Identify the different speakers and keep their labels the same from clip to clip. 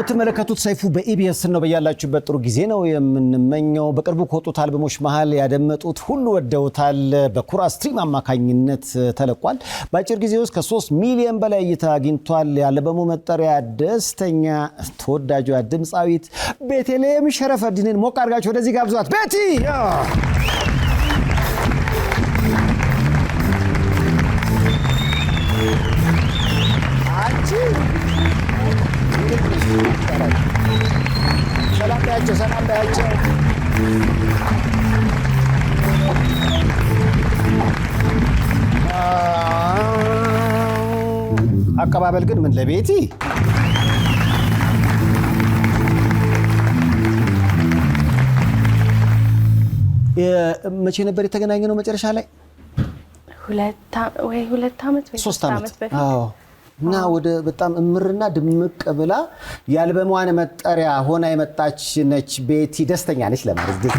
Speaker 1: የምትመለከቱት ሰይፉ በኢቢኤስ ነው። በያላችሁበት ጥሩ ጊዜ ነው የምንመኘው። በቅርቡ ከወጡት አልበሞች መሃል ያደመጡት ሁሉ ወደውታል። በኩራ ስትሪም አማካኝነት ተለቋል። በአጭር ጊዜ ውስጥ ከ3 ሚሊዮን በላይ እይታ አግኝቷል። የአልበሙ መጠሪያ ደስተኛ ተወዳጇ ድምፃዊት ቤተልሔም ሸረፈዲንን ሞቅ አድርጋችሁ ወደዚህ ጋብዟት። ቤቲ ሰላም ባያቸው አቀባበል ግን ምን ለቤቲ መቼ ነበር የተገናኘነው? መጨረሻ ላይ
Speaker 2: 2 ዓመት ወይ
Speaker 1: 3 ዓመት አዎ። እና ወደ በጣም እምርና ድምቅ ብላ የአልበሟን መጠሪያ ሆና የመጣች ነች። ቤቲ ደስተኛ ነች ለማለት ደስ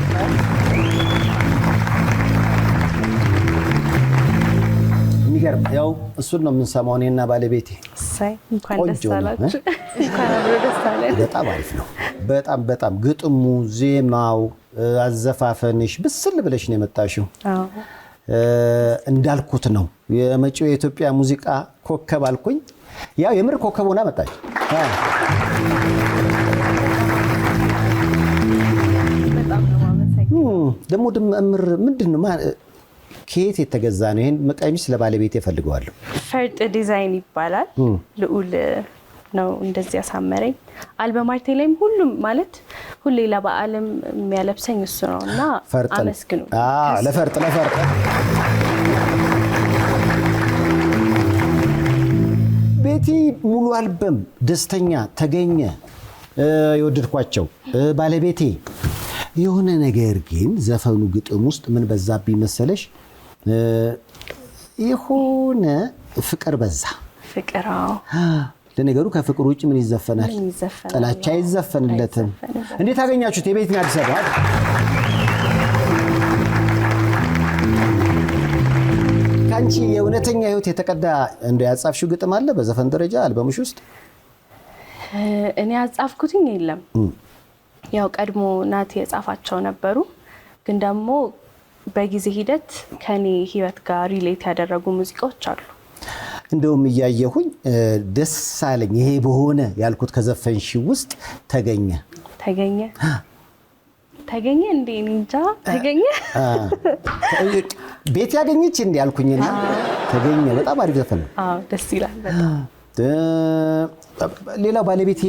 Speaker 1: የሚገርም ያው እሱን ነው የምንሰማው እኔና ባለቤቴ።
Speaker 2: ሳይ እንኳን ደስ አላችሁ። እንኳን አብሮ ደስ አለን።
Speaker 1: በጣም አሪፍ ነው። በጣም ግጥሙ፣ ዜማው፣ አዘፋፈንሽ ብስል ብለሽ ነው የመጣሽው።
Speaker 2: አዎ
Speaker 1: እንዳልኩት ነው የመጪው የኢትዮጵያ ሙዚቃ ኮከብ አልኩኝ። ያው የምር ኮከብ ሆና መጣች።
Speaker 2: በጣም ነው ማመሰግነው።
Speaker 1: ደግሞ ድምር ምንድነው ከየት የተገዛ ነው? ይሄን መቃይምሽ ለባለቤት ይፈልገዋለሁ።
Speaker 2: ፈርጥ ዲዛይን ይባላል። ልዑል ነው እንደዚህ ያሳመረኝ። አልበም አርቴ ላይም ሁሉም ማለት ሁሌ ለበዓልም የሚያለብሰኝ እሱ ነውና አመስግኑ።
Speaker 1: ለፈርጥ ቤቲ ሙሉ አልበም ደስተኛ ተገኘ የወደድኳቸው ባለቤቴ። የሆነ ነገር ግን ዘፈኑ ግጥም ውስጥ ምን በዛብኝ መሰለሽ? የሆነ ፍቅር በዛ።
Speaker 2: ፍቅራው
Speaker 1: ለነገሩ ከፍቅር ውጭ ምን ይዘፈናል? ጥላቻ አይዘፈንለትም። እንዴት አገኛችሁት የቤቲን አዲስ አበባ? ካንቺ የእውነተኛ ህይወት የተቀዳ እንደው ያጻፍሽው ግጥም አለ በዘፈን ደረጃ አልበምሽ ውስጥ?
Speaker 2: እኔ ያጻፍኩትኝ የለም። ያው ቀድሞ ናቲ የጻፋቸው ነበሩ፣ ግን ደግሞ በጊዜ ሂደት ከኔ ህይወት ጋር ሪሌት ያደረጉ ሙዚቃዎች አሉ።
Speaker 1: እንደውም እያየሁኝ ደስ አለኝ። ይሄ በሆነ ያልኩት ከዘፈንሽ ውስጥ ተገኘ እንዴ እንጃ ተገኘ ቤት ያገኘች እንዴ ያልኩኝና ተገኘ በጣም አሪፍ ዘፈን ነው።
Speaker 2: አዎ ደስ ይላል በጣም።
Speaker 1: ሌላው ባለቤቴ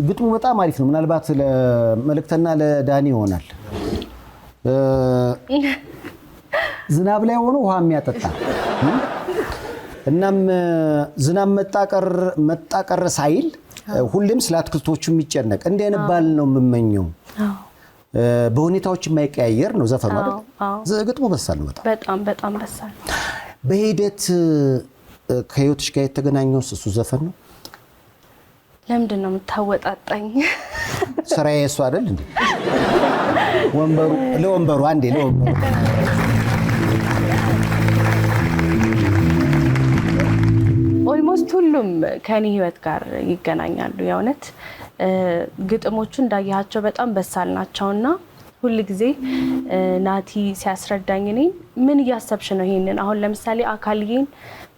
Speaker 1: ግጥሙ በጣም አሪፍ ነው። ምናልባት ለመልእክተና ለዳኒ ይሆናል። ዝናብ ላይ ሆኖ ውሃ የሚያጠጣ እናም ዝናብ መጣቀር ሳይል ሁሌም ስለ አትክልቶቹ የሚጨነቅ እንደ አይነት ባል ነው የምመኘው። በሁኔታዎች የማይቀያየር ነው ዘፈኑ አይደል? ግጥሙ በሳል ነው በጣም በሳል። በሂደት ከህይወትሽ ጋር የተገናኘው እሱ ዘፈን ነው።
Speaker 2: ለምንድን ነው የምታወጣጣኝ?
Speaker 1: ስራዬ እሱ አይደል እንዴ? ለወንበሩ አንዴ ለወንበሩ
Speaker 2: ኦልሞስት ሁሉም ከኔ ህይወት ጋር ይገናኛሉ። የእውነት ግጥሞቹ እንዳያቸው በጣም በሳል ናቸውና ሁሉ ጊዜ ናቲ ሲያስረዳኝ እኔ ምን እያሰብሽ ነው ይሄንን አሁን ለምሳሌ አካልዬን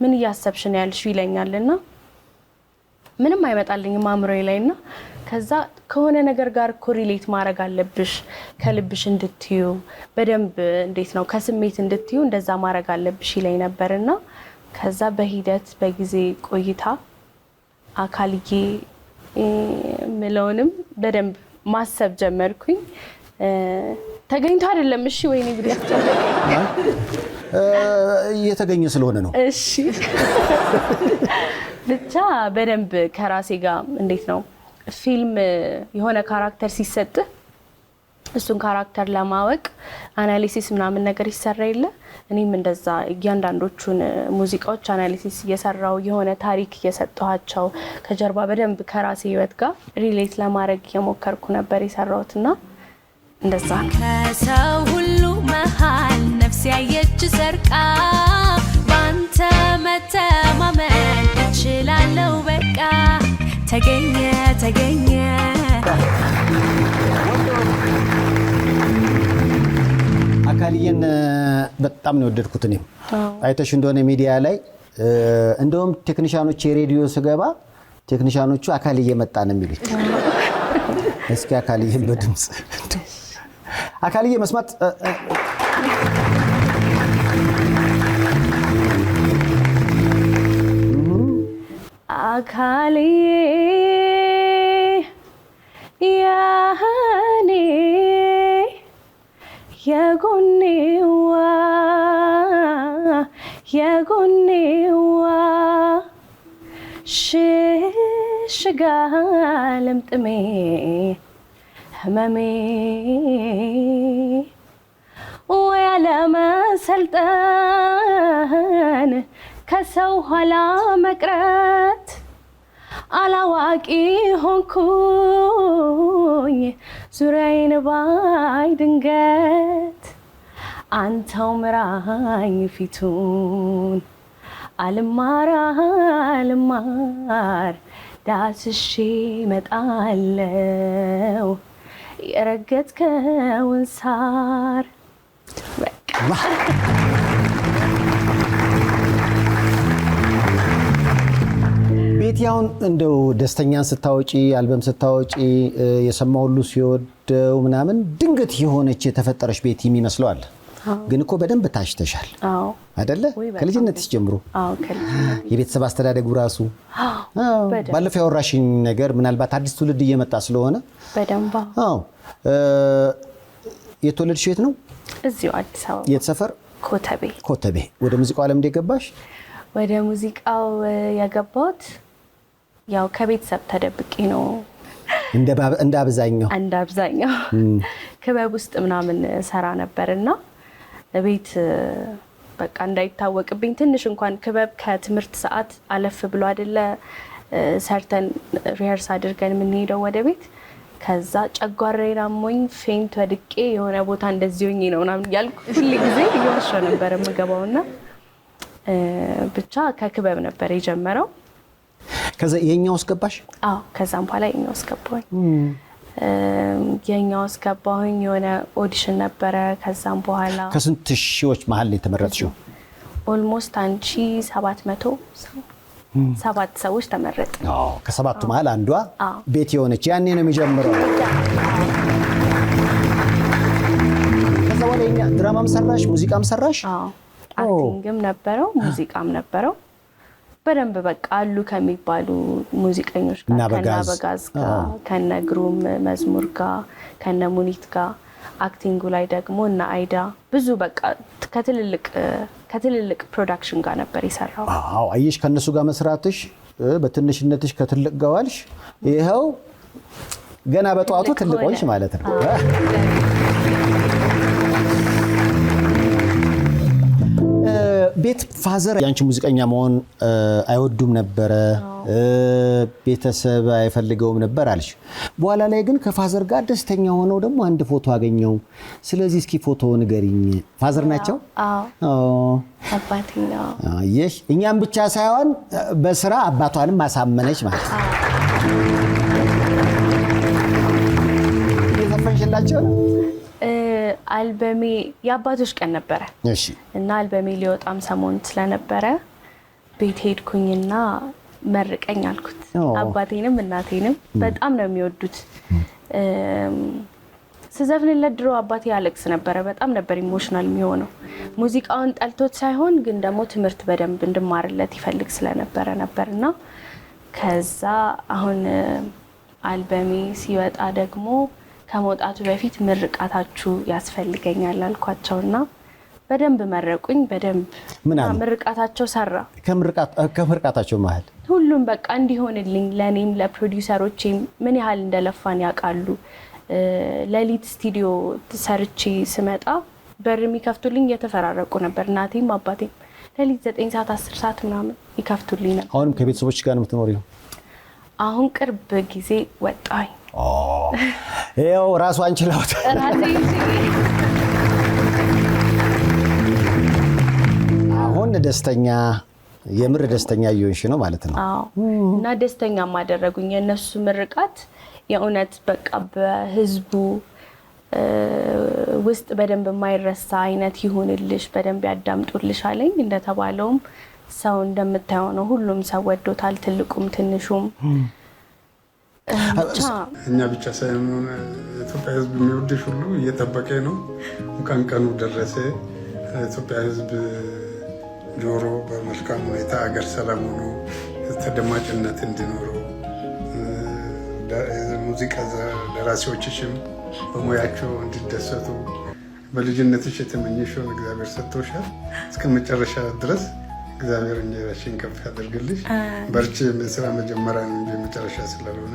Speaker 2: ምን እያሰብሽ ነው ያልሽ ይለኛልና ምንም አይመጣልኝም አእምሮዬ ላይና ከዛ ከሆነ ነገር ጋር ኮሪሌት ማድረግ አለብሽ ከልብሽ እንድትዩ በደንብ እንዴት ነው ከስሜት እንድትዩ እንደዛ ማድረግ አለብሽ ይለኝ ነበርና ከዛ በሂደት በጊዜ ቆይታ አካልዬ ምለውንም በደንብ ማሰብ ጀመርኩኝ። ተገኝቶ አይደለም እሺ ወይኔ ጉድ ያስጨነቀኝ
Speaker 1: እየተገኘ ስለሆነ ነው።
Speaker 2: እሺ ብቻ በደንብ ከራሴ ጋር እንዴት ነው ፊልም የሆነ ካራክተር ሲሰጥ እሱን ካራክተር ለማወቅ አናሊሲስ ምናምን ነገር ይሰራ የለ እኔም እንደዛ እያንዳንዶቹን ሙዚቃዎች አናሊሲስ እየሰራው የሆነ ታሪክ እየሰጠኋቸው ከጀርባ በደንብ ከራሴ ህይወት ጋር ሪሌት ለማድረግ የሞከርኩ ነበር የሰራውትና እንደዛ
Speaker 3: ከሰው ሁሉ መሃል ነፍስ ያየች ሰርቃ ባንተ መተማመን እችላለሁ በቃ ተገኘ ተገኘ
Speaker 1: አካልዬን በጣም ነው ወደድኩት እኔ አይተሽ እንደሆነ ሚዲያ ላይ እንደውም ቴክኒሻኖች የሬዲዮ ስገባ ቴክኒሻኖቹ አካልዬ መጣ ነው የሚሉት እስኪ አካልዬን በድምጽ አካልዬ መስማት
Speaker 2: አካልዬ ያኔ የጎኔዋ ሽሽጋ ለምጥሜ ህመሜ ወይ አለመሰልጠን ከሰው ኋላ መቅረት አላዋቂ ሆንኩኝ ዙሪያዬን ባይ ድንገት አንተው ምራኝ ፊቱን አልማር ዳስሼ መጣለው የረገጥከውን ሳር
Speaker 1: ቤቲ አሁን እንደው ደስተኛን ስታወጪ አልበም ስታወጪ የሰማው ሁሉ ሲወደው ምናምን ድንገት የሆነች የተፈጠረች ቤቲ የሚመስለው አለ ግን እኮ በደንብ ታሽተሻል አይደለ ከልጅነትሽ ጀምሮ የቤተሰብ አስተዳደጉ ራሱ ባለፈው ያወራሽኝ ነገር ምናልባት አዲስ ትውልድ እየመጣ ስለሆነ
Speaker 2: በደንብ
Speaker 1: የተወለድሽ የት ነው
Speaker 2: እዚሁ አዲስ አበባ
Speaker 1: የት ሰፈር ኮተቤ ወደ ሙዚቃው ዓለም እንደገባሽ
Speaker 2: ወደ ሙዚቃው የገባሁት ያው ከቤተሰብ ተደብቄ ነው
Speaker 1: እንደ አብዛኛው
Speaker 2: ክበብ ውስጥ ምናምን ሰራ ነበርና ቤት በቃ እንዳይታወቅብኝ ትንሽ እንኳን ክበብ ከትምህርት ሰዓት አለፍ ብሎ አይደለ ሰርተን ሪሄርስ አድርገን የምንሄደው ወደ ቤት ከዛ ጨጓራዬን አሞኝ ፌንት ወድቄ የሆነ ቦታ እንደዚህ ሆኜ ነው ምናምን ያልኩ ሁሉ ጊዜ እየዋሸሁ ነበር የምገባውና ብቻ ከክበብ ነበር የጀመረው
Speaker 1: ከዛ የኛው እስገባሽ
Speaker 2: አዎ ከዛም በኋላ የኛው እስገባሁኝ የኛው እስገባሁኝ የሆነ ኦዲሽን ነበረ ከዛም በኋላ
Speaker 1: ከስንት ሺዎች መሃል ላይ ተመረጥሽው
Speaker 2: ኦልሞስት 1700 ሰባት ሰዎች ተመረጡ
Speaker 1: ከሰባቱ መሃል አንዷ ቤቲ ሆነች ያኔ ነው የሚጀምረው ከዛ በኋላ የኛ ድራማም ሰራሽ ሙዚቃም ሰራሽ
Speaker 2: አክቲንግም ነበረው ሙዚቃም ነበረው በደንብ በቃ አሉ ከሚባሉ ሙዚቀኞች ጋር ከናበጋዝ ጋር ከነግሩም መዝሙር ጋር ከነሙኒት ጋር አክቲንጉ ላይ ደግሞ እና አይዳ ብዙ በቃ ከትልልቅ ፕሮዳክሽን ጋር ነበር የሰራው
Speaker 1: አየሽ ከነሱ ጋር መስራትሽ በትንሽነትሽ ከትልቅ ጋዋልሽ ይሄው ገና በጧቱ ትልቅ ሆንሽ ማለት ነው ቤት ፋዘር ያንቺ ሙዚቀኛ መሆን አይወዱም ነበር ቤተሰብ አይፈልገውም ነበር አልሽ በኋላ ላይ ግን ከፋዘር ጋር ደስተኛ ሆነው ደግሞ አንድ ፎቶ አገኘው ስለዚህ እስኪ ፎቶ ንገሪኝ ፋዘር ናቸው
Speaker 2: አባቴ ነው
Speaker 1: አየሽ እኛም ብቻ ሳይሆን በስራ አባቷንም ማሳመነች ማለት ነው የዘፈንሽላቸው
Speaker 2: አልበሜ የአባቶች ቀን ነበረ
Speaker 1: እሺ
Speaker 2: እና አልበሜ ሊወጣም ሰሞን ስለነበረ ቤት ሄድኩኝና መርቀኝ አልኩት አባቴንም እናቴንም በጣም ነው የሚወዱት ስዘፍንለት ድሮ አባቴ ያለቅስ ነበረ በጣም ነበር ኢሞሽናል የሚሆነው ሙዚቃውን ጠልቶት ሳይሆን ግን ደግሞ ትምህርት በደንብ እንድማርለት ይፈልግ ስለነበረ ነበርና ከዛ አሁን አልበሜ ሲወጣ ደግሞ ከመውጣቱ በፊት ምርቃታችሁ ያስፈልገኛል አልኳቸውና በደንብ መረቁኝ በደንብ ምርቃታቸው ሰራ
Speaker 1: ከምርቃታቸው መሃል
Speaker 2: ሁሉም በቃ እንዲሆንልኝ ለኔም ለፕሮዲዩሰሮቼም ምን ያህል እንደለፋን ያውቃሉ ለሊት ስቱዲዮ ሰርቼ ስመጣ በር የሚከፍቱልኝ እየተፈራረቁ ነበር እናቴም አባቴም ለሊት 9 ሰዓት 10 ሰዓት ምናምን ይከፍቱልኝ ነበር
Speaker 1: አሁንም ከቤተሰቦች ጋር ነው የምትኖሪው
Speaker 2: አሁን ቅርብ ጊዜ ወጣኝ
Speaker 1: ይኸው ራሷን ችላውት አሁን ደስተኛ የምር ደስተኛ እየሆንሽ ነው ማለት ነው።
Speaker 2: አዎ እና ደስተኛ ማደረጉኝ የነሱ ምርቃት የእውነት በቃ በህዝቡ ውስጥ በደንብ የማይረሳ አይነት ይሁንልሽ በደንብ ያዳምጡልሽ አለኝ። እንደተባለውም ሰው እንደምታየው ነው ሁሉም ሰው ወዶታል ትልቁም ትንሹም
Speaker 4: እኛ ብቻ ሳይሆን ኢትዮጵያ ህዝብ የሚወድሽ ሁሉ እየጠበቀ ነው። እንኳን ቀኑ ደረሰ። ኢትዮጵያ ህዝብ ጆሮ በመልካም ሁኔታ አገር ሰላም ሆኖ ተደማጭነት እንዲኖረው ሙዚቃ ደራሲዎችሽም በሙያቸው እንዲደሰቱ በልጅነትሽ የተመኘሽውን እግዚአብሔር ሰጥቶሻል። እስከ መጨረሻ ድረስ እግዚአብሔር እንጀራሽን ከፍ ያደርግልሽ። በርቺ። ስራ መጀመሪያ እንጂ መጨረሻ ስላልሆነ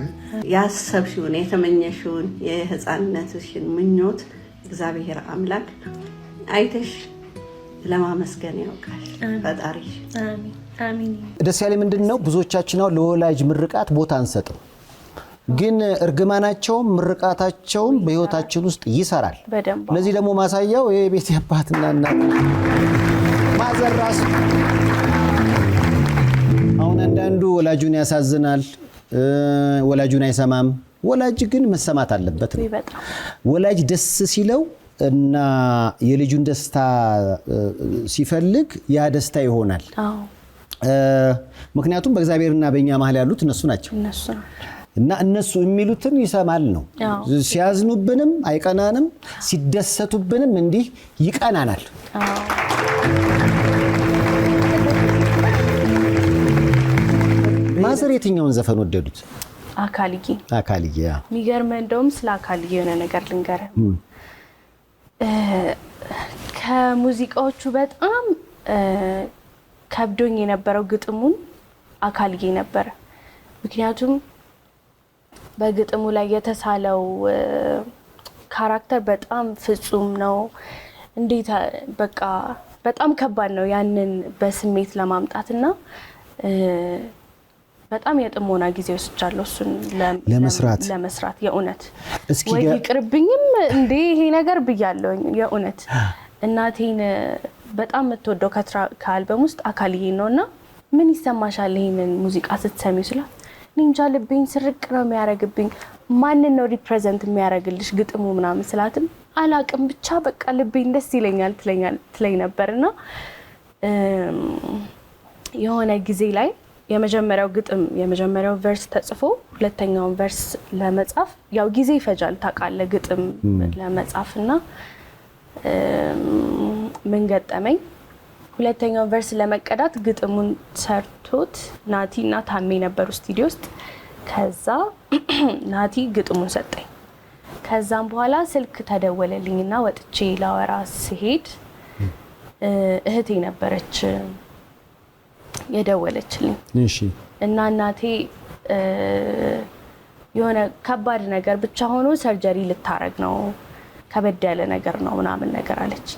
Speaker 5: ያሰብሽውን የተመኘሽውን የህፃንነትሽን ምኞት እግዚአብሔር አምላክ አይተሽ ለማመስገን ያውቃል ፈጣሪ።
Speaker 2: አሜን አሜን።
Speaker 1: ደስ ያለ ምንድነው ብዙዎቻችን አሁን ለወላጅ ምርቃት ቦታ አንሰጥም፣ ግን እርግማናቸውም ምርቃታቸውም በህይወታችን ውስጥ ይሰራል። ለዚህ ደግሞ ማሳያው የቤት አባትና እናት ማዘራስ። አሁን አንዳንዱ ወላጁን ያሳዝናል፣ ወላጁን አይሰማም። ወላጅ ግን መሰማት አለበት ነው። ወላጅ ደስ ሲለው እና የልጁን ደስታ ሲፈልግ ያ ደስታ ይሆናል። ምክንያቱም በእግዚአብሔርና በእኛ መሀል ያሉት እነሱ ናቸው እና እነሱ የሚሉትን ይሰማል ነው። ሲያዝኑብንም አይቀናንም፣ ሲደሰቱብንም እንዲህ ይቀናናል። ማዘር የትኛውን ዘፈን ወደዱት?
Speaker 2: አካልዬ።
Speaker 1: አካልዬ
Speaker 2: የሚገርም እንደውም ስለ አካልዬ የሆነ ነገር ልንገርህ። ከሙዚቃዎቹ በጣም ከብዶኝ የነበረው ግጥሙን አካልዬ ነበረ። ምክንያቱም በግጥሙ ላይ የተሳለው ካራክተር በጣም ፍጹም ነው። እንዴት በቃ በጣም ከባድ ነው ያንን በስሜት ለማምጣትና በጣም የጥሞና ጊዜ ወስጃለሁ እሱን ለመስራት የእውነት ወይ ይቅርብኝም እንዴ ይሄ ነገር ብያለሁ። የእውነት እናቴን በጣም የምትወደው ከአልበም ውስጥ አካልዬ ነውና ምን ይሰማሻል ይሄንን ሙዚቃ ስትሰሚው ስላት እንጃ ልቤን ስርቅ ነው የሚያረግብኝ። ማንን ነው ሪፕሬዘንት የሚያረግልሽ ግጥሙ ምናምን ስላትም አላቅም ብቻ በቃ ልቤን ደስ ይለኛል ትለኝ ነበርና የሆነ ጊዜ ላይ የመጀመሪያው ቨርስ ተጽፎ ሁለተኛውን ቨርስ ለመጻፍ ያው ጊዜ ይፈጃል ታውቃለህ ግጥም ለመጻፍና ምን ገጠመኝ ሁለተኛው ቨርስ ለመቀዳት ግጥሙን ሰርቶት ናቲና ታሜ ነበሩ ስቱዲዮ ውስጥ። ከዛ ናቲ ግጥሙን ሰጠኝ። ከዛም በኋላ ስልክ ተደወለልኝና ወጥቼ ላወራ ሲሄድ እህቴ ነበረች የደወለችልኝ። እሺ። እና እናቴ የሆነ ከባድ ነገር ብቻ ሆኖ ሰርጀሪ ልታረግ ነው ከበድ ያለ ነገር ነው ምናምን ነገር አለች።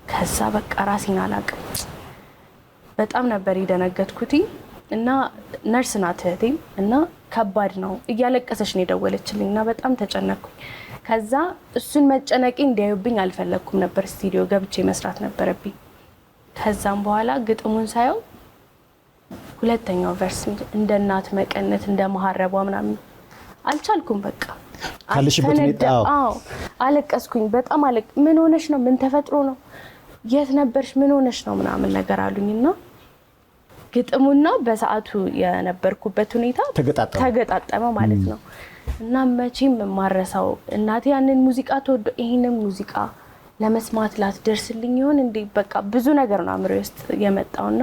Speaker 2: ከዛ በቃ ራሴን አላቅም በጣም ነበር የደነገጥኩት እና ነርስ ናት እህቴም እና ከባድ ነው እያለቀሰች ነው የደወለችልኝ እና በጣም ተጨነቅኩኝ። ከዛ እሱን መጨነቄ እንዲያዩብኝ አልፈለኩም ነበር ስቱዲዮ ገብቼ መስራት ነበረብኝ። ከዛም በኋላ ግጥሙን ሳየው ሁለተኛው ቨርስ እንደ እናት መቀነት እንደ መሐረቧ ምናምን አልቻልኩም። በቃ
Speaker 1: ካልሽበት ነው
Speaker 2: አለቀስኩኝ በጣም ምን ሆነሽ ነው ምን ተፈጥሮ ነው የት ነበርሽ ምን ሆነሽ ነው ምናምን ነገር አሉኝና ግጥሙና በሰዓቱ የነበርኩበት ሁኔታ ተገጣጠመ ማለት ነው። እና መቼም ማረሳው እናቴ ያንን ሙዚቃ ተወዶ ይሄንን ሙዚቃ ለመስማት ላትደርስልኝ ይሆን እንዴ በቃ ብዙ ነገር ነው አምሮዬ ውስጥ የመጣውና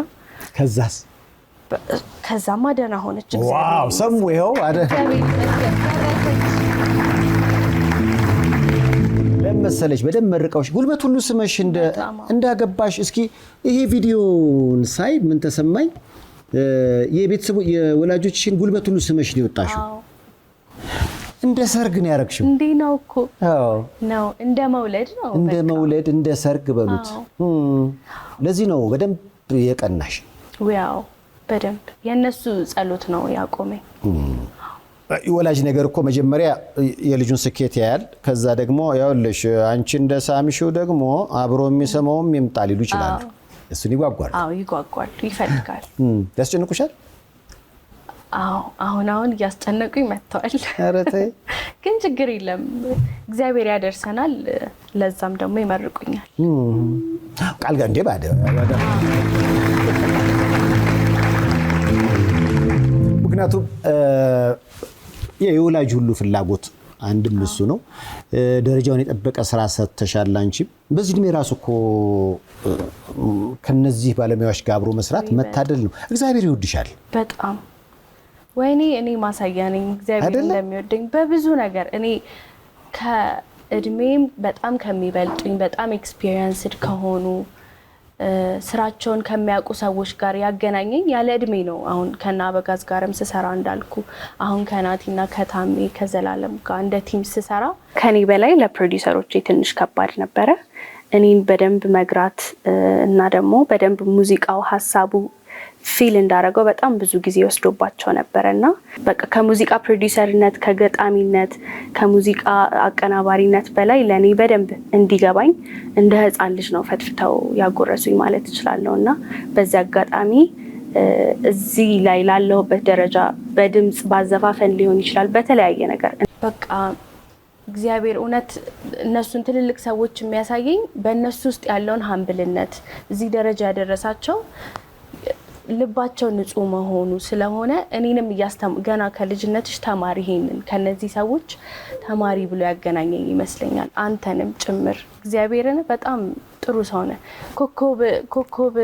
Speaker 2: ከዛማ ደህና ሆነች።
Speaker 1: ዋው ሰሙ ይኸው ለመሰለሽ በደም መርቀውሽ ጉልበት ሁሉ ስመሽ እንዳገባሽ። እስኪ ይሄ ቪዲዮን ሳይ ምን ተሰማኝ? የቤተሰቡ የወላጆችሽን ጉልበት ሁሉ ስመሽ ነው የወጣሽው። እንደ ሰርግ ነው ያረግሽው።
Speaker 2: እንዴ ነው እኮ ነው እንደ መውለድ ነው
Speaker 1: እንደ መውለድ እንደ ሰርግ በሉት። ለዚህ ነው በደንብ የቀናሽ።
Speaker 2: ዋው በደንብ የነሱ ጸሎት ነው ያቆመኝ።
Speaker 1: ወላጅ ነገር እኮ መጀመሪያ የልጁን ስኬት ያያል። ከዛ ደግሞ ያውልሽ አንቺ እንደ ሳምሽው ደግሞ አብሮ የሚሰማውም ይምጣ ሊሉ ይችላል። እሱን ይጓጓል።
Speaker 2: አዎ ይጓጓል፣ ይፈልጋል።
Speaker 1: ያስጨንቁሻል?
Speaker 2: አዎ አሁን እያስጨነቁኝ መጥተዋል።
Speaker 1: ኧረ ተይ።
Speaker 2: ግን ችግር የለም እግዚአብሔር ያደርሰናል። ለዛም ደግሞ ይመርቁኛል።
Speaker 1: ቃል ጋር እንደ ባደ ምክንያቱም የወላጅ ሁሉ ፍላጎት አንድም እሱ ነው። ደረጃውን የጠበቀ ስራ ሰጥተሻል። አንቺም በዚህ እድሜ ራሱ እኮ ከነዚህ ባለሙያዎች ጋር አብሮ መስራት መታደል ነው። እግዚአብሔር ይወድሻል
Speaker 2: በጣም። ወይኔ እኔ ማሳያ ነኝ እግዚአብሔር እንደሚወደኝ በብዙ ነገር። እኔ ከእድሜም በጣም ከሚበልጡኝ በጣም ኤክስፒሪየንስድ ከሆኑ ስራቸውን ከሚያውቁ ሰዎች ጋር ያገናኘኝ ያለ እድሜ ነው። አሁን ከና አበጋዝ ጋርም ስሰራ እንዳልኩ አሁን ከናቲና ከታሜ ከዘላለም ጋር እንደ ቲም ስሰራ ከኔ በላይ ለፕሮዲውሰሮች ትንሽ ከባድ ነበረ። እኔን በደንብ መግራት እና ደግሞ በደንብ ሙዚቃው ሀሳቡ ፊል እንዳረገው በጣም ብዙ ጊዜ ወስዶባቸው ነበርና በቃ ከሙዚቃ ፕሮዲውሰርነት ከገጣሚነት ከሙዚቃ አቀናባሪነት በላይ ለኔ በደንብ እንዲገባኝ እንደ ህፃን ልጅ ነው ፈትፍተው ያጎረሱኝ ማለት እችላለሁና በዚህ አጋጣሚ እዚህ ላይ ላለሁበት ደረጃ በድምጽ ባዘፋፈን ሊሆን ይችላል በተለያየ ነገር በቃ እግዚአብሔር እውነት እነሱን ትልልቅ ሰዎች የሚያሳየኝ በእነሱ ውስጥ ያለውን ሀምብልነት እዚህ ደረጃ ያደረሳቸው ልባቸው ንጹህ መሆኑ ስለሆነ እኔንም ገና ከልጅነትሽ ተማሪ ይሄንን ከነዚህ ሰዎች ተማሪ ብሎ ያገናኘኝ ይመስለኛል። አንተንም ጭምር እግዚአብሔርን በጣም ጥሩ ሰው ነህ። ኮኮብ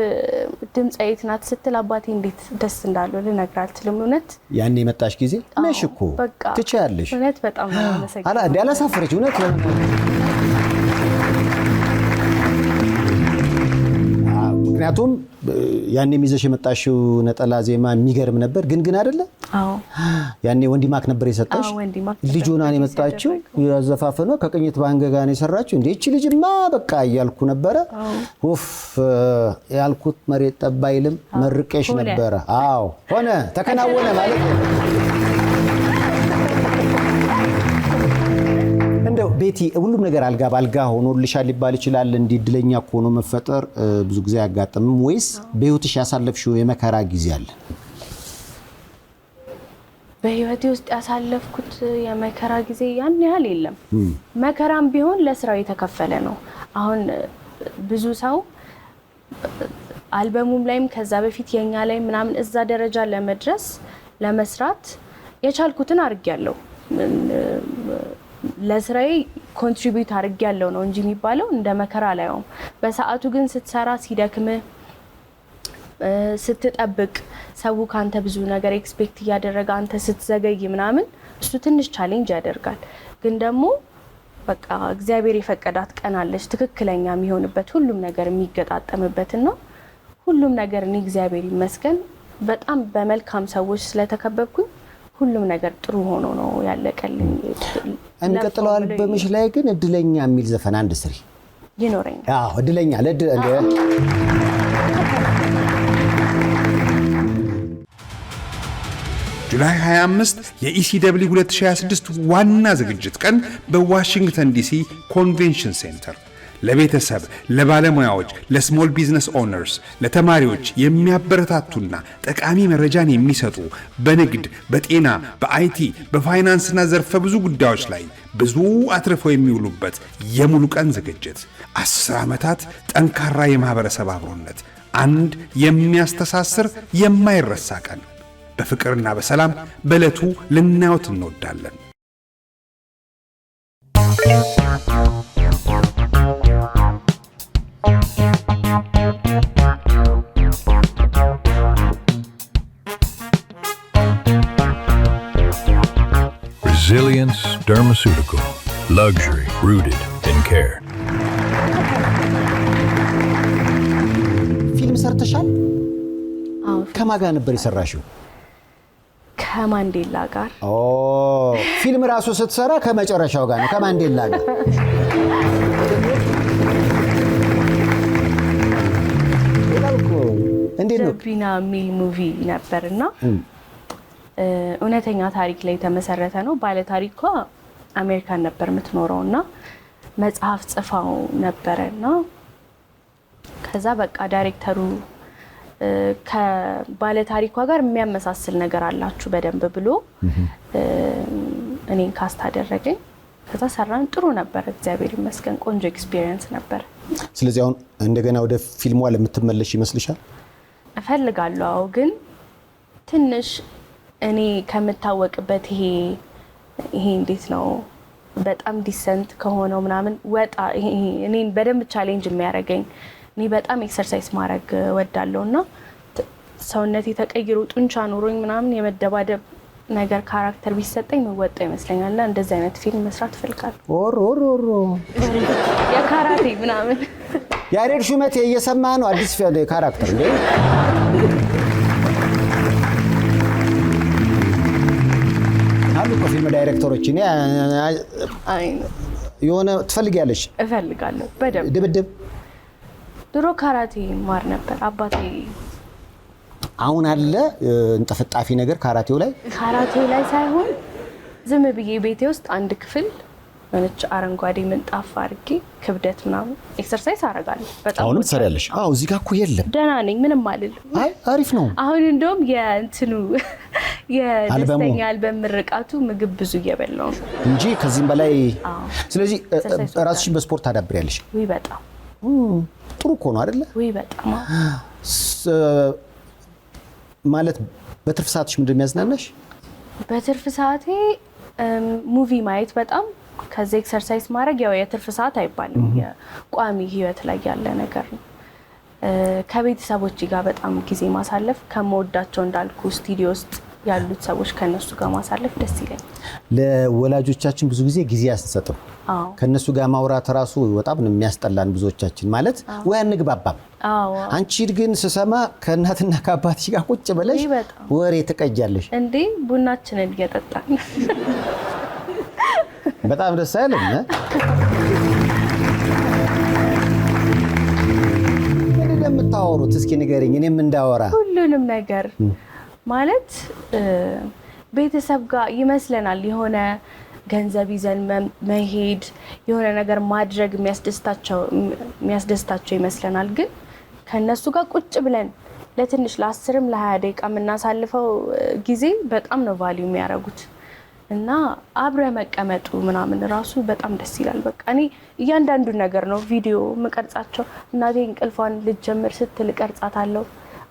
Speaker 2: ድምጻዊት ናት ስትል አባቴ እንዴት ደስ እንዳለው ልነግርህ አልችልም። እውነት
Speaker 1: ያኔ የመጣሽ ጊዜ ነሽ እኮ ትችያለሽ።
Speaker 2: እውነት በጣም ነው መሰግናለሁ።
Speaker 1: አላ እንዴ አላሳፈረች እውነት ምክንያቱም ያኔ የሚዘሽ የመጣሽው ነጠላ ዜማ የሚገርም ነበር። ግን አይደለ?
Speaker 2: አዎ
Speaker 1: ያኔ ወንዲማክ ነበር የሰጠሽ። ልጅ ሆና ነው የመጣችው። ያዘፋፈኗ ከቅኝት ባንገ ጋር ነው የሰራችው። እንዴ እቺ ልጅማ በቃ እያልኩ ነበረ። ኡፍ ያልኩት መሬት ጠባይልም መርቄሽ ነበረ። አዎ ሆነ ተከናወነ ማለት ነው። እንደው ቤቲ ሁሉም ነገር አልጋ ባልጋ ሆኖልሻል ሊባል ይችላል። እንዲህ እድለኛ ሆኖ መፈጠር ብዙ ጊዜ አያጋጥምም ወይስ በህይወትሽ ያሳለፍሽው የመከራ ጊዜ አለ?
Speaker 2: በህይወቴ ውስጥ ያሳለፍኩት የመከራ ጊዜ ያን ያህል የለም። መከራም ቢሆን ለስራው የተከፈለ ነው። አሁን ብዙ ሰው አልበሙም ላይም ከዛ በፊት የኛ ላይ ምናምን እዛ ደረጃ ለመድረስ ለመስራት የቻልኩትን አድርጌያለሁ። ለስራዬ ኮንትሪቢዩት አድርጌያለሁ ነው እንጂ የሚባለው እንደ መከራ ላይም። በሰዓቱ ግን ስትሰራ ሲደክም ስትጠብቅ ሰው ካንተ ብዙ ነገር ኤክስፔክት እያደረገ አንተ ስትዘገይ ምናምን እሱ ትንሽ ቻሌንጅ ያደርጋል። ግን ደግሞ በቃ እግዚአብሔር የፈቀዳት ቀን አለች ትክክለኛ የሚሆንበት ሁሉም ነገር የሚገጣጠምበትና ሁሉም ነገር እኔ እግዚአብሔር ይመስገን በጣም በመልካም ሰዎች ስለተከበብኩኝ ሁሉም ነገር ጥሩ ሆኖ ነው ያለቀልኝ።
Speaker 1: የሚቀጥለው አልበምሽ ላይ ግን እድለኛ የሚል ዘፈን አንድ ስሪ
Speaker 2: ይኖረኛል።
Speaker 1: አዎ እድለኛ
Speaker 6: ጁላይ 25 የኢሲደብሊው 2026 ዋና ዝግጅት ቀን በዋሽንግተን ዲሲ ኮንቬንሽን ሴንተር ለቤተሰብ፣ ለባለሙያዎች፣ ለስሞል ቢዝነስ ኦነርስ፣ ለተማሪዎች የሚያበረታቱና ጠቃሚ መረጃን የሚሰጡ በንግድ፣ በጤና፣ በአይቲ፣ በፋይናንስና ዘርፈ ብዙ ጉዳዮች ላይ ብዙ አትርፈው የሚውሉበት የሙሉ ቀን ዝግጅት 10 ዓመታት ጠንካራ የማህበረሰብ አብሮነት፣ አንድ የሚያስተሳስር የማይረሳ ቀን በፍቅርና በሰላም በዕለቱ ልናዩት እንወዳለን።
Speaker 7: Resilience Dermaceutical. Luxury rooted in care.
Speaker 1: ፊልም ሰርተሻል?
Speaker 2: አዎ
Speaker 1: ከማን ጋር ነበር የሰራሽው?
Speaker 2: ከማንዴላ ጋር።
Speaker 1: ኦ ፊልም ራሱ ስትሰራ ከመጨረሻው ጋር ነው ከማንዴላ ጋር። እንዴት ነው?
Speaker 2: ቢና ሚል ሙቪ ነበርና እውነተኛ ታሪክ ላይ የተመሰረተ ነው። ባለ ታሪኳ አሜሪካን ነበር የምትኖረውና መጽሐፍ ጽፋው ነበርና ከዛ በቃ ዳይሬክተሩ ከባለ ታሪኳ ጋር የሚያመሳስል ነገር አላችሁ በደንብ ብሎ እኔን ካስት አደረገኝ። ከዛ ሰራን። ጥሩ ነበር፣ እግዚአብሔር ይመስገን። ቆንጆ ኤክስፒሪየንስ ነበር።
Speaker 1: ስለዚህ አሁን እንደገና ወደ ፊልሙ ለምትመለሽ ይመስልሻል?
Speaker 2: እፈልጋለሁ። አዎ፣ ግን ትንሽ እኔ ከምታወቅበት ይሄ እንዴት ነው በጣም ዲሰንት ከሆነው ምናምን ወጣ እኔን በደንብ ቻሌንጅ የሚያደርገኝ እኔ በጣም ኤክሰርሳይዝ ማድረግ ወዳለሁና ሰውነቴ ተቀይሮ ጡንቻ ኖሮኝ ምናምን የመደባደብ ነገር ካራክተር ቢሰጠኝ መወጣ ይመስለኛልና እንደዚህ አይነት ፊልም መስራት እፈልጋለሁ።
Speaker 1: ኦሮሮሮ
Speaker 2: የካራቴ ምናምን
Speaker 1: ያሬድ ሹመቴ እየሰማ ነው። አዲስ ካራክተር እንዴ አሉ እኮ ፊልም ዳይሬክተሮች እኔ የሆነ ትፈልጊያለሽ?
Speaker 2: እፈልጋለሁ በደንብ
Speaker 1: ድብድብ።
Speaker 2: ድሮ ካራቴ ማር ነበር አባቴ።
Speaker 1: አሁን አለ እንጠፈጣፊ ነገር ካራቴው ላይ
Speaker 2: ሳይሆን ዝም ብዬ ቤቴ ውስጥ አንድ ክፍል ማለት አረንጓዴ ምንጣፍ አድርጌ ክብደት ምናምን ኤክሰርሳይዝ አደርጋለሁ። በጣም
Speaker 1: አሁንም ትሰሪያለሽ? አዎ። እዚህ ጋር እኮ የለም። ደህና
Speaker 2: ነኝ፣ ምንም አልልም።
Speaker 1: አይ አሪፍ ነው።
Speaker 2: አሁን እንደውም የደስተኛ አልበም ምርቃቱ ምግብ ብዙ እየበላሁ ነው
Speaker 1: እንጂ ከዚህም በላይ። ስለዚህ ራስሽን በስፖርት ታዳብሪያለሽ?
Speaker 2: ወይ በጣም
Speaker 1: ጥሩ እኮ ነው አይደለ?
Speaker 2: ወይ በጣም
Speaker 1: ማለት በትርፍ ሰዓትሽ ምንድን ነው የሚያዝናናሽ?
Speaker 2: በትርፍ ሰዓቴ ሙቪ ማየት በጣም ከዛ ኤክሰርሳይዝ ማድረግ ያው የትርፍ ሰዓት አይባልም፣ የቋሚ ህይወት ላይ ያለ ነገር ነው። ከቤተሰቦች ጋር በጣም ጊዜ ማሳለፍ ከመወዳቸው እንዳልኩ ስቱዲዮ ውስጥ ያሉት ሰዎች ከነሱ ጋር ማሳለፍ ደስ ይለኛል።
Speaker 1: ለወላጆቻችን ብዙ ጊዜ ጊዜ አንሰጥም። ከነሱ ጋር ማውራት ራሱ በጣም ነው የሚያስጠላን ብዙዎቻችን። ማለት ወይ አንግባባም። አንቺ ግን ስሰማ ከእናትና ከአባትሽ ጋር ቁጭ ብለሽ ወሬ ትቀጃለሽ
Speaker 2: እንዴ? ቡናችንን እየጠጣን
Speaker 1: በጣም ደስ አይልም? ምን እንደምታወሩት እስኪ ንገሪኝ፣ እኔም እንዳወራ።
Speaker 2: ሁሉንም ነገር ማለት ቤተሰብ ጋር ይመስለናል የሆነ ገንዘብ ይዘን መሄድ የሆነ ነገር ማድረግ የሚያስደስታቸው ይመስለናል። ግን ከነሱ ጋር ቁጭ ብለን ለትንሽ ለ10ም ለ20 ደቂቃ የምናሳልፈው ጊዜ በጣም ነው ቫልዩ የሚያደርጉት እና አብረ መቀመጡ ምናምን ራሱ በጣም ደስ ይላል። በቃ እኔ እያንዳንዱ ነገር ነው ቪዲዮ መቀርጻቸው። እናቴ እንቅልፏን ልትጀምር ስትል ቀርጻታለሁ።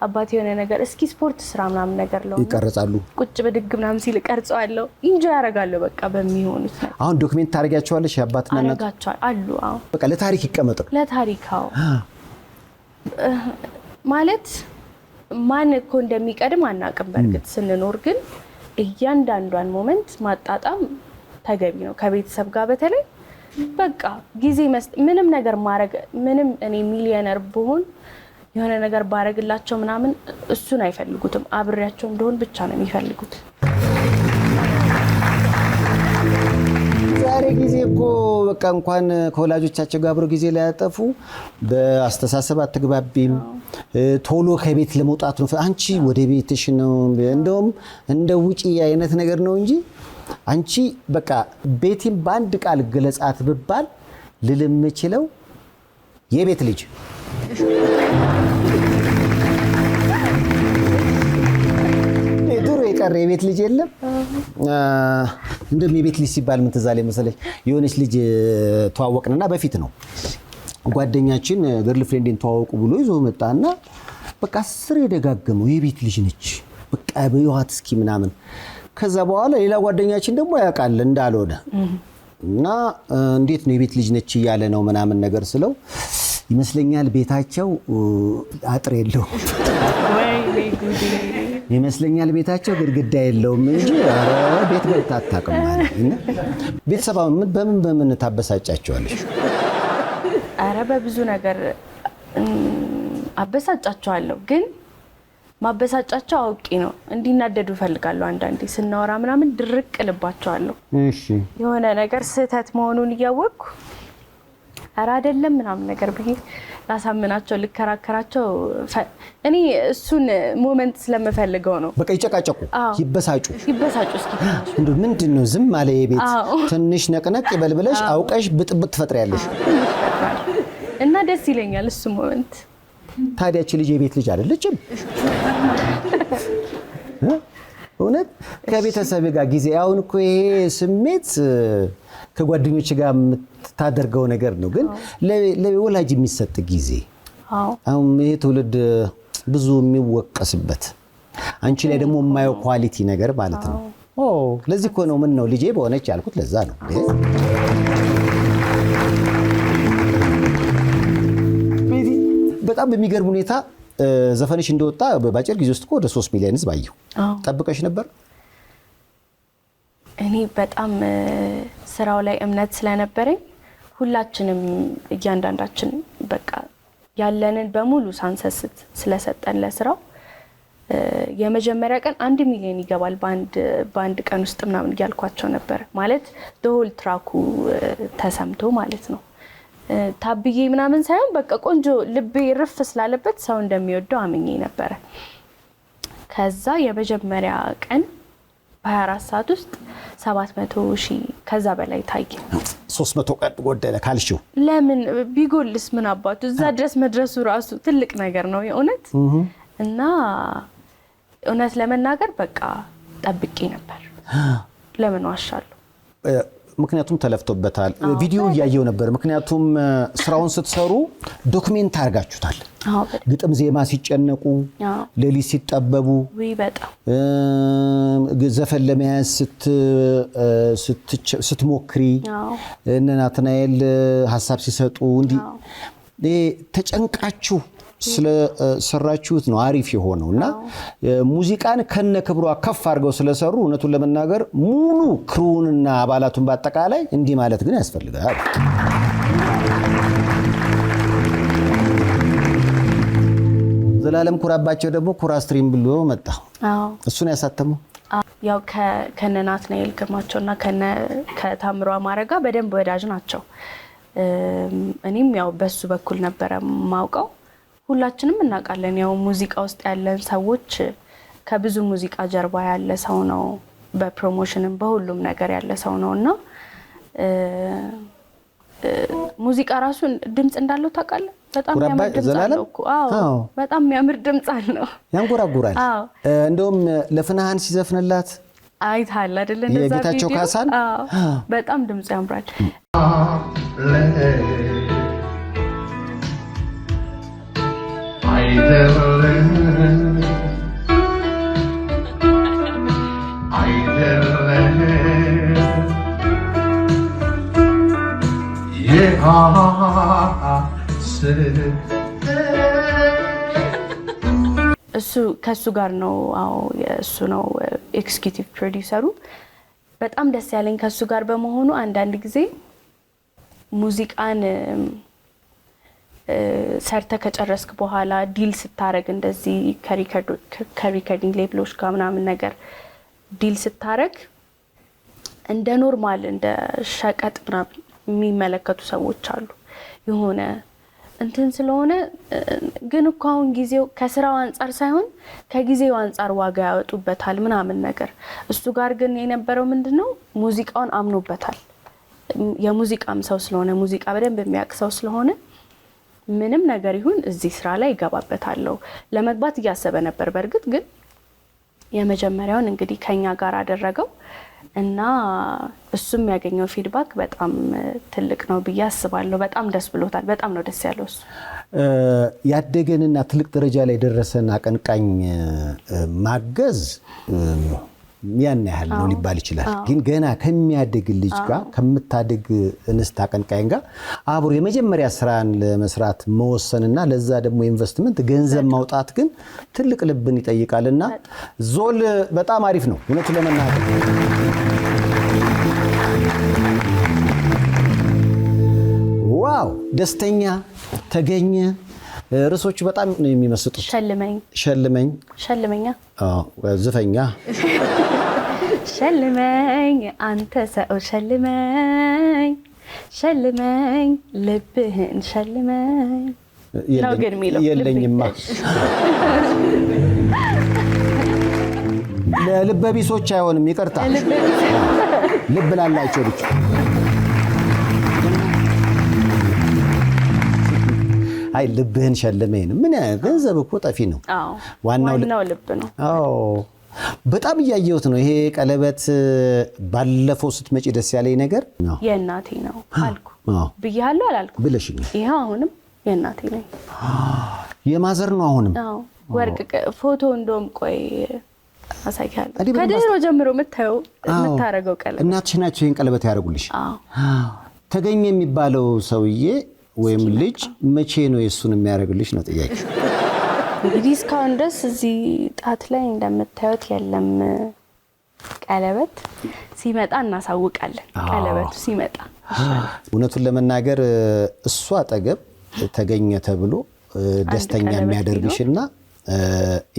Speaker 2: አባቴ የሆነ ነገር እስኪ ስፖርት ስራ ምናምን ነገር ነው
Speaker 1: ይቀርጻሉ።
Speaker 2: ቁጭ ብድግ ምናምን ሲል ቀርጸዋለሁ። ኢንጆይ ያደርጋለሁ በቃ በሚሆኑት ነገር።
Speaker 1: አሁን ዶክመንት ታደርጊያቸዋለሽ? አባትና እናት
Speaker 2: አደርጋቸዋለሁ አሉ። አዎ
Speaker 1: በቃ ለታሪክ ይቀመጡ።
Speaker 2: ለታሪካው ማለት ማን እኮ እንደሚቀድም አናውቅም። በእርግጥ ስንኖር ግን እያንዳንዷን ሞመንት ማጣጣም ተገቢ ነው። ከቤተሰብ ጋር በተለይ በቃ ጊዜ ምንም ነገር ማድረግ ምንም እኔ ሚሊዮነር ብሆን የሆነ ነገር ባረግላቸው ምናምን እሱን አይፈልጉትም። አብሬያቸው እንደሆን ብቻ ነው የሚፈልጉት።
Speaker 1: ዛሬ ጊዜ እኮ በቃ እንኳን ከወላጆቻቸው ጋር አብሮ ጊዜ ላይ ያጠፉ በአስተሳሰብ አትግባቢም። ቶሎ ከቤት ለመውጣት ነው። አንቺ ወደ ቤትሽ ነው እንደውም እንደ ውጪ አይነት ነገር ነው እንጂ አንቺ በቃ ቤቲም በአንድ ቃል ገለጻት ብባል ልልም የምችለው የቤት ልጅ ድሮ የቀረ የቤት ልጅ የለም። እንደውም የቤት ልጅ ሲባል ምን ትዝ አለኝ መሰለሽ? የሆነች ልጅ ተዋወቅንና በፊት ነው ጓደኛችን ገርል ፍሬንድን ተዋወቁ ብሎ ይዞ መጣና በቃ 10 የደጋገመው የቤት ልጅ ነች በቃ በይዋት እስኪ ምናምን። ከዛ በኋላ ሌላ ጓደኛችን ደግሞ ያውቃል እንዳልሆነ እና እንዴት ነው የቤት ልጅ ነች እያለ ነው ምናምን ነገር ስለው ይመስለኛል ቤታቸው አጥር የለውም ይመስለኛል ቤታቸው ግድግዳ የለውም እንጂ ኧረ ቤት ገብታ አታውቅም ማለት ነው። ቤተሰብ በምን ታበሳጫቸዋለሽ?
Speaker 2: ኧረ በብዙ ነገር አበሳጫቸዋለሁ። ግን ማበሳጫቸው አውቄ ነው። እንዲናደዱ እፈልጋለሁ። አንዳንዴ ስናወራ ምናምን ድርቅ ልባቸዋለሁ።
Speaker 1: እሺ
Speaker 2: የሆነ ነገር ስህተት መሆኑን እያወቅኩ ኧረ አይደለም ምናምን ነገር ብዬ ላሳምናቸው ልከራከራቸው። እኔ እሱን ሞመንት ስለምፈልገው ነው።
Speaker 1: በቃ ይጨቃጨቁ፣ ይበሳጩ እስኪ እንዴ ምንድን ነው ዝም አለ የቤት ትንሽ ነቅነቅ ይበልብለሽ አውቀሽ ብጥብጥ ትፈጥሪያለሽ
Speaker 2: እና ደስ ይለኛል እሱ ሞመንት።
Speaker 1: ታዲያች ልጅ የቤት ልጅ አይደለችም? እውነት ከቤተሰብ ጋር ጊዜ አሁን እኮ ይሄ ስሜት ከጓደኞች ጋር የምታደርገው ነገር ነው፣ ግን ለወላጅ የሚሰጥ ጊዜ አሁን ይሄ ትውልድ ብዙ የሚወቀስበት አንቺ ላይ ደግሞ የማየው ኳሊቲ ነገር ማለት ነው። ለዚህ እኮ ነው ምን ነው ልጄ በሆነች ያልኩት ለዛ ነው። በጣም በሚገርም ሁኔታ ዘፈንሽ እንደወጣ በአጭር ጊዜ ውስጥ ወደ 3 ሚሊዮን ህዝብ አየሁ። ጠብቀሽ ነበር?
Speaker 2: እኔ በጣም ስራው ላይ እምነት ስለነበረኝ ሁላችንም እያንዳንዳችን በቃ ያለንን በሙሉ ሳንሰስት ስለሰጠን ለስራው የመጀመሪያ ቀን 1 ሚሊዮን ይገባል በአንድ ቀን ውስጥ ምናምን እያልኳቸው ነበር። ማለት ሆል ትራኩ ተሰምቶ ማለት ነው። ታብዬ ምናምን ሳይሆን በቃ ቆንጆ ልቤ ርፍ ስላለበት ሰው እንደሚወደው አምኜ ነበረ። ከዛ የመጀመሪያ ቀን በ24 ሰዓት ውስጥ 700,000 ከዛ በላይ ታየ።
Speaker 1: 300 ቀን ጎደለ ካልሽው
Speaker 2: ለምን ቢጎልስ ምን አባቱ እዛ ድረስ መድረሱ ራሱ ትልቅ ነገር ነው የእውነት። እና እውነት ለመናገር በቃ ጠብቄ ነበር። ለምን ዋሻለሁ?
Speaker 1: ምክንያቱም ተለፍቶበታል። ቪዲዮ እያየው ነበር። ምክንያቱም ስራውን ስትሰሩ ዶክሜንት አድርጋችሁታል። ግጥም ዜማ ሲጨነቁ፣ ሌሊት ሲጠበቡ፣
Speaker 2: በጣም
Speaker 1: ዘፈን ለመያዝ ስትሞክሪ እነ ናትናኤል ሀሳብ ሲሰጡ እንዲህ ተጨንቃችሁ ስለሰራችሁት ነው አሪፍ የሆነውና ሙዚቃን ከነ ክብሯ ከፍ አድርገው ስለሰሩ እውነቱን ለመናገር ሙሉ ክሩንና አባላቱን በአጠቃላይ እንዲህ ማለት ግን ያስፈልጋል። ዘላለም ኩራባቸው ደግሞ ኩራ ስትሪም ብሎ መጣ። እሱን ያሳተመው
Speaker 2: ያው ከነ ናትናኤል ግርማቸውና ከታምሮ አማረ ጋር በደንብ ወዳጅ ናቸው። እኔም ያው በሱ በኩል ነበረ ማውቀው። ሁላችንም እናውቃለን። ያው ሙዚቃ ውስጥ ያለን ሰዎች ከብዙ ሙዚቃ ጀርባ ያለ ሰው ነው። በፕሮሞሽንም በሁሉም ነገር ያለ ሰው ነውና ሙዚቃ ራሱ ድምጽ እንዳለው ታውቃለህ? በጣም የሚያምር ድምጽ አለው እኮ። በጣም የሚያምር ድምጽ አለው።
Speaker 1: ያንጎራጉራል። እንደውም ለፍናሃን ሲዘፍንላት
Speaker 2: አይታል አይደል? እንደዛ
Speaker 1: የጌታቸው ካሳን
Speaker 2: በጣም ድምጽ ያምራል። እሱ ከሱ ጋር ነው። እሱ ነው ኤክስኪዩቲቭ ፕሮዲውሰሩ። በጣም ደስ ያለኝ ከሱ ጋር በመሆኑ አንዳንድ ጊዜ ሙዚቃን ሰርተ ከጨረስክ በኋላ ዲል ስታረግ እንደዚህ ከሪከርዲንግ ሌብሎች ጋር ምናምን ነገር ዲል ስታረግ እንደ ኖርማል እንደ ሸቀጥ ምናምን የሚመለከቱ ሰዎች አሉ። የሆነ እንትን ስለሆነ ግን እኮ አሁን ጊዜው ከስራው አንፃር ሳይሆን ከጊዜው አንፃር ዋጋ ያወጡበታል ምናምን ነገር። እሱ ጋር ግን የነበረው ምንድነው ሙዚቃውን አምኖበታል። የሙዚቃም ሰው ስለሆነ ሙዚቃ በደንብ የሚያውቅ ሰው ስለሆነ ምንም ነገር ይሁን እዚህ ስራ ላይ ይገባበታለሁ ለመግባት እያሰበ ነበር። በርግጥ ግን የመጀመሪያውን እንግዲህ ከኛ ጋር አደረገው እና እሱም ያገኘው ፊድባክ በጣም ትልቅ ነው ብዬ አስባለሁ። በጣም ደስ ብሎታል። በጣም ነው ደስ ያለው። እሱ
Speaker 1: ያደገንና ትልቅ ደረጃ ላይ ደረሰን አቀንቃኝ ማገዝ ያን ያህል ነው ሊባል ይችላል። ግን ገና ከሚያድግ ልጅ ጋር ከምታድግ እንስት አቀንቃኝ ጋር አብሮ የመጀመሪያ ስራን ለመስራት መወሰንና ለዛ ደግሞ ኢንቨስትመንት ገንዘብ ማውጣት ግን ትልቅ ልብን ይጠይቃልና ዞል በጣም አሪፍ ነው እውነቱን ለመናገር። ዋው ደስተኛ ተገኘ። ርዕሶቹ በጣም ነው የሚመስጡት።
Speaker 2: ሸልመኛ
Speaker 1: ዝፈኛ
Speaker 2: ሸልመኝ አንተ ሰው ሸልመኝ ልብህን ሸልመኝ ነው ግን የሚለው
Speaker 1: የለኝማ። ለልበቢሶች አይሆንም፣ ይቅርታ ልብ ላላቸው ብቻ። አይ ልብህን ሸለመኝ ነው። ምን ገንዘብ እኮ ጠፊ ነው።
Speaker 2: ዋናው ልብ ነው።
Speaker 1: በጣም እያየሁት ነው። ይሄ ቀለበት ባለፈው ስትመጪ ደስ ያለኝ ነገር
Speaker 2: የእናቴ ነው አልኩ ብያለሁ አላልኩ
Speaker 1: ብለሽኝ።
Speaker 2: ይሄ አሁንም የእናቴ ነው።
Speaker 1: የማዘር ነው አሁንም።
Speaker 2: ወርቅ ፎቶ እንደውም ቆይ አሳይካለሁ። ከድሮ ጀምሮ የምታረገው ቀለበት
Speaker 1: እናትሽ ናቸው ይሄን ቀለበት ያደርጉልሽ? ተገኘ የሚባለው ሰውዬ ወይም ልጅ መቼ ነው የሱን የሚያደርግልሽ ነው ጥያቄ።
Speaker 2: እንግዲህ እስካሁን ድረስ እዚህ ጣት ላይ እንደምታዩት የለም ቀለበት። ሲመጣ እናሳውቃለን። ቀለበቱ ሲመጣ
Speaker 1: እውነቱን ለመናገር እሷ አጠገብ ተገኘ ተብሎ ደስተኛ የሚያደርግሽና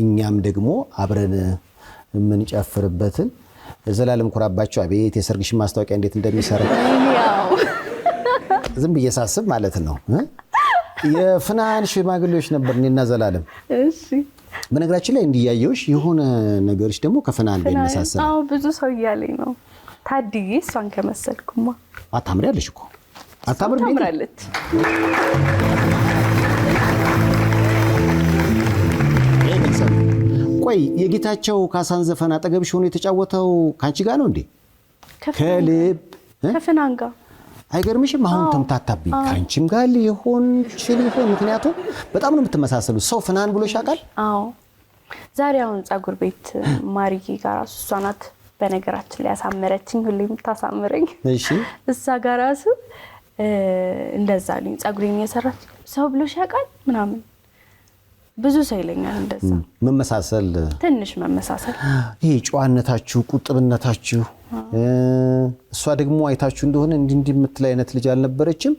Speaker 1: እኛም ደግሞ አብረን የምንጨፍርበትን ዘላለም ኩራባቸው አቤት የሰርግሽ ማስታወቂያ እንዴት እንደሚሰራ ዝም ብዬ ሳስብ ማለት ነው። የፍናን ሽማግሌዎች ነበር እኔና ዘላለም።
Speaker 2: እሺ
Speaker 1: በነገራችን ላይ እንዲያየውሽ የሆነ ነገርሽ ደግሞ ከፍናን ጋር ይመሳሰል።
Speaker 2: ብዙ ሰው እያለኝ ነው። ታድዬ እሷን ከመሰልኩማ
Speaker 1: አታምሪያለሽ እኮ
Speaker 2: ታምራለች።
Speaker 1: ቆይ የጌታቸው ካሳን ዘፈን አጠገብሽ ሆኖ የተጫወተው ካንቺ ጋር ነው እንዴ? ከልብ
Speaker 2: ከፍናን ጋር
Speaker 1: አይገርምሽም? አሁን ተምታታብኝ። ካንቺም ጋር ሊሆን ይችላል። ምክንያቱም በጣም ነው የምትመሳሰሉት። ሰው ፍናን ብሎ ያውቃል?
Speaker 2: አዎ ዛሬ አሁን ጸጉር ቤት ማሪዬ ጋር እሷ ናት በነገራችን ላይ ያሳመረችኝ፣ ሁሌ የምታሳምረኝ።
Speaker 1: እሺ
Speaker 2: እሷ ጋር ራሱ እንደዛ ልኝ ጸጉሬን እየሰራች ሰው ብሎ ያውቃል ምናምን ብዙ ሰው ይለኛል። እንደዛ
Speaker 1: መመሳሰል፣ ትንሽ
Speaker 2: መመሳሰል።
Speaker 1: ይሄ ጨዋነታችሁ፣ ቁጥብነታችሁ። እሷ ደግሞ አይታችሁ እንደሆነ እንዲህ የምትል አይነት ልጅ አልነበረችም።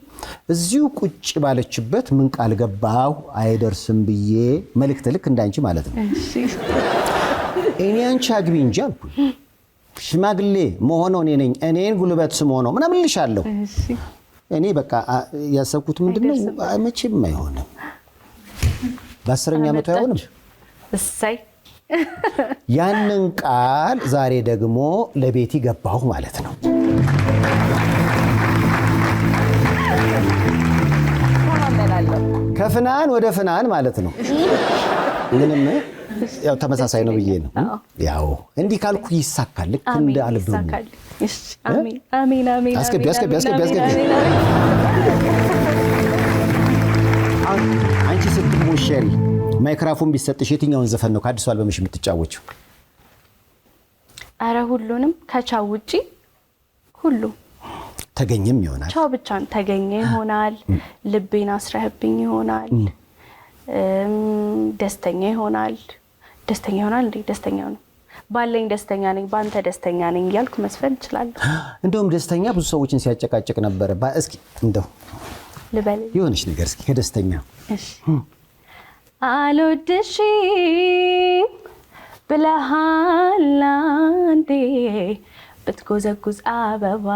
Speaker 1: እዚሁ ቁጭ ባለችበት ምን ቃል ገባሁ አይደርስም ብዬ መልእክት ልክ እንዳንቺ ማለት ነው። እኔ አንቺ አግቢ እንጂ አልኩኝ። ሽማግሌ መሆነው እኔ ነኝ፣ እኔን ጉልበት ስም ሆነው ምናምን ልሻለሁ። እኔ በቃ ያሰብኩት ምንድነው መቼም አይሆንም። በ10ኛ ዓመቱ አይሆንም።
Speaker 2: እሰይ
Speaker 1: ያንን ቃል ዛሬ ደግሞ ለቤቲ ገባሁ ማለት ነው። ከፍናን ወደ ፍናን ማለት ነው። ምንም ያው ተመሳሳይ ነው ብዬ ነው። ያው እንዲህ ካልኩ ይሳካል። ልክ እንደ አልበሙ።
Speaker 2: እሺ አሜን አሜን አሜን።
Speaker 1: አስገቢ። አንቺ ስትሞሸሪ ማይክሮፎን ቢሰጥሽ የትኛውን ዘፈን ነው ከአዲሱ አልበምሽ የምትጫወቺው?
Speaker 2: አረ ሁሉንም ከቻው ውጪ ሁሉ
Speaker 1: ተገኘም ይሆናል።
Speaker 2: ቻው ብቻን ተገኘ ይሆናል። ልቤን አስረህብኝ ይሆናል። ደስተኛ ይሆናል እንዴ? ደስተኛ ነው ባለኝ ደስተኛ ነኝ፣ ባንተ ደስተኛ ነኝ እያልኩ መስፈን እችላለሁ።
Speaker 1: እንደውም ደስተኛ ብዙ ሰዎችን ሲያጨቃጭቅ ነበር። እስኪ እንደው
Speaker 2: ልበል
Speaker 1: የሆነች ነገር እስኪ ከደስተኛ።
Speaker 2: እሺ አልወድሽም ብለሃል አንዴ፣ ብትጎዘጉዝ አበባ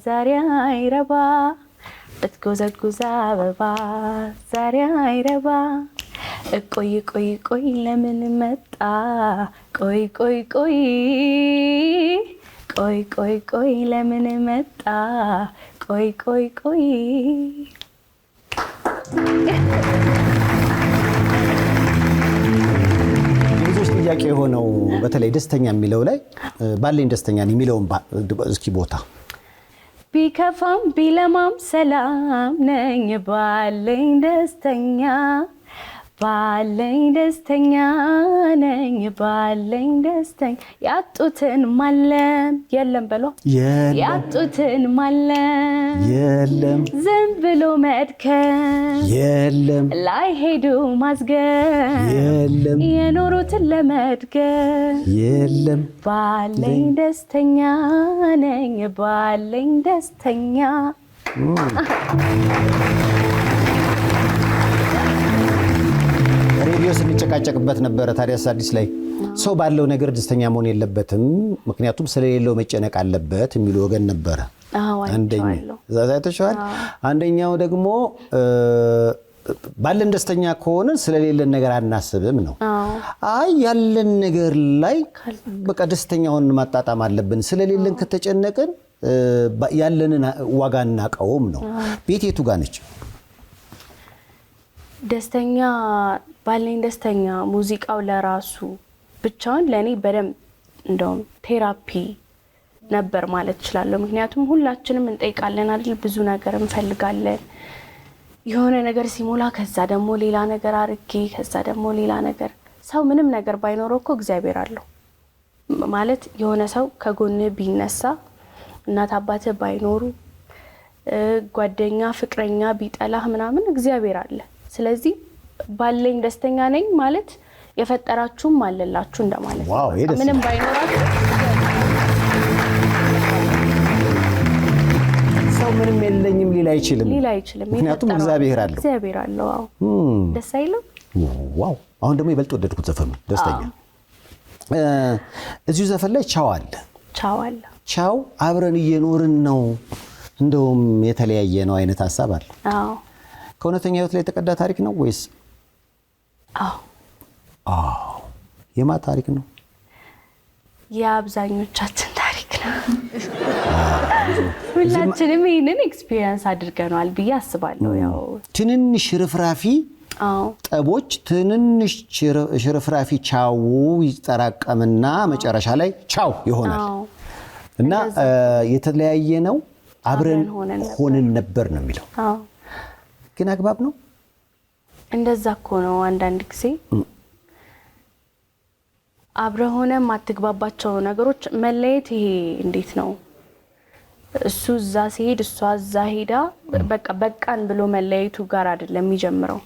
Speaker 2: ዛሬ አይረባ፣ ብትጎዘጉዝ አበባ ዛሬ አይረባ። ቆይ ለምን መጣ? ቆይ ለምን መጣ? ቆይ
Speaker 1: ብዙዎች ጥያቄ የሆነው በተለይ ደስተኛ የሚለው ላይ ባለኝ ደስተኛ ነኝ የሚለውን እስኪ ቦታ
Speaker 2: ቢከፋም ቢለማም ሰላም ነኝ ባለኝ ደስተኛ ነኝ ባለኝ ደስተኛ። ያጡትን ማለም የለም በሎ ያጡትን ማለም
Speaker 1: የለም፣
Speaker 2: ዝም ብሎ መድከም
Speaker 1: የለም፣
Speaker 2: ላይ ሄዱ ማዝገም
Speaker 1: የለም፣
Speaker 2: የኖሩትን ለመድገም
Speaker 1: የለም።
Speaker 2: ባለኝ ደስተኛ ነኝ ባለኝ ደስተኛ።
Speaker 1: ሬዲዮ ስንጨቃጨቅበት ነበረ። ታዲያስ አዲስ ላይ ሰው ባለው ነገር ደስተኛ መሆን የለበትም ምክንያቱም ስለሌለው መጨነቅ አለበት የሚሉ ወገን ነበረ። አንደኛው ደግሞ ባለን ደስተኛ ከሆነ ስለሌለን ነገር አናስብም ነው። አይ ያለን ነገር ላይ በቃ ደስተኛውን ማጣጣም አለብን። ስለሌለን ከተጨነቅን ያለንን ዋጋ እናቀውም ነው። ቤቴቱ ጋር ነች
Speaker 2: ደስተኛ ባለኝ ደስተኛ ሙዚቃው ለራሱ ብቻውን ለኔ በደም እንደውም ቴራፒ ነበር ማለት እችላለሁ። ምክንያቱም ሁላችንም እንጠይቃለን አይደል? ብዙ ነገር እንፈልጋለን። የሆነ ነገር ሲሞላ ከዛ ደግሞ ሌላ ነገር አርጌ ከዛ ደግሞ ሌላ ነገር። ሰው ምንም ነገር ባይኖረው እኮ እግዚአብሔር አለው ማለት የሆነ ሰው ከጎን ቢነሳ እናት አባትህ ባይኖሩ ጓደኛ ፍቅረኛ ቢጠላህ ምናምን እግዚአብሔር አለ። ስለዚህ ባለኝ ደስተኛ ነኝ ማለት የፈጠራችሁም አለላችሁ እንደማለት ነው። ምንም ባይኖራችሁ
Speaker 1: ሰው ምንም የለኝም ሊል አይችልም። ምክንያቱም እግዚአብሔር አለው።
Speaker 2: እግዚአብሔር አለው። አዎ ደስ አይልም?
Speaker 1: ዋው! አሁን ደግሞ ይበልጥ ወደድኩት ዘፈኑ ደስተኛ። እዚሁ ዘፈን ላይ ቻው አለ። ቻው አብረን እየኖርን ነው እንደውም የተለያየ ነው አይነት ሐሳብ አለ።
Speaker 2: አዎ
Speaker 1: ከእውነተኛ ህይወት ላይ የተቀዳ ታሪክ ነው ወይስ? አዎ የማ ታሪክ ነው?
Speaker 2: የአብዛኞቻችን ታሪክ ነው። ሁላችንም ይህንን ኤክስፒሪየንስ አድርገናል ብዬ አስባለሁ። ያው
Speaker 1: ትንንሽ ርፍራፊ ጠቦች ትንንሽ ሽርፍራፊ ቻው ይጠራቀምና መጨረሻ ላይ ቻው ይሆናል እና የተለያየ ነው አብረን ሆነን ነበር ነው የሚለው። ግን አግባብ ነው?
Speaker 2: እንደዛ እኮ ነው። አንዳንድ ጊዜ አብረን ሆነን ማትግባባቸው ነገሮች መለየት ይሄ እንዴት ነው? እሱ እዛ ሲሄድ እሷ እዛ ሄዳ በቃን ብሎ መለየቱ ጋር አይደለም የሚጀምረው።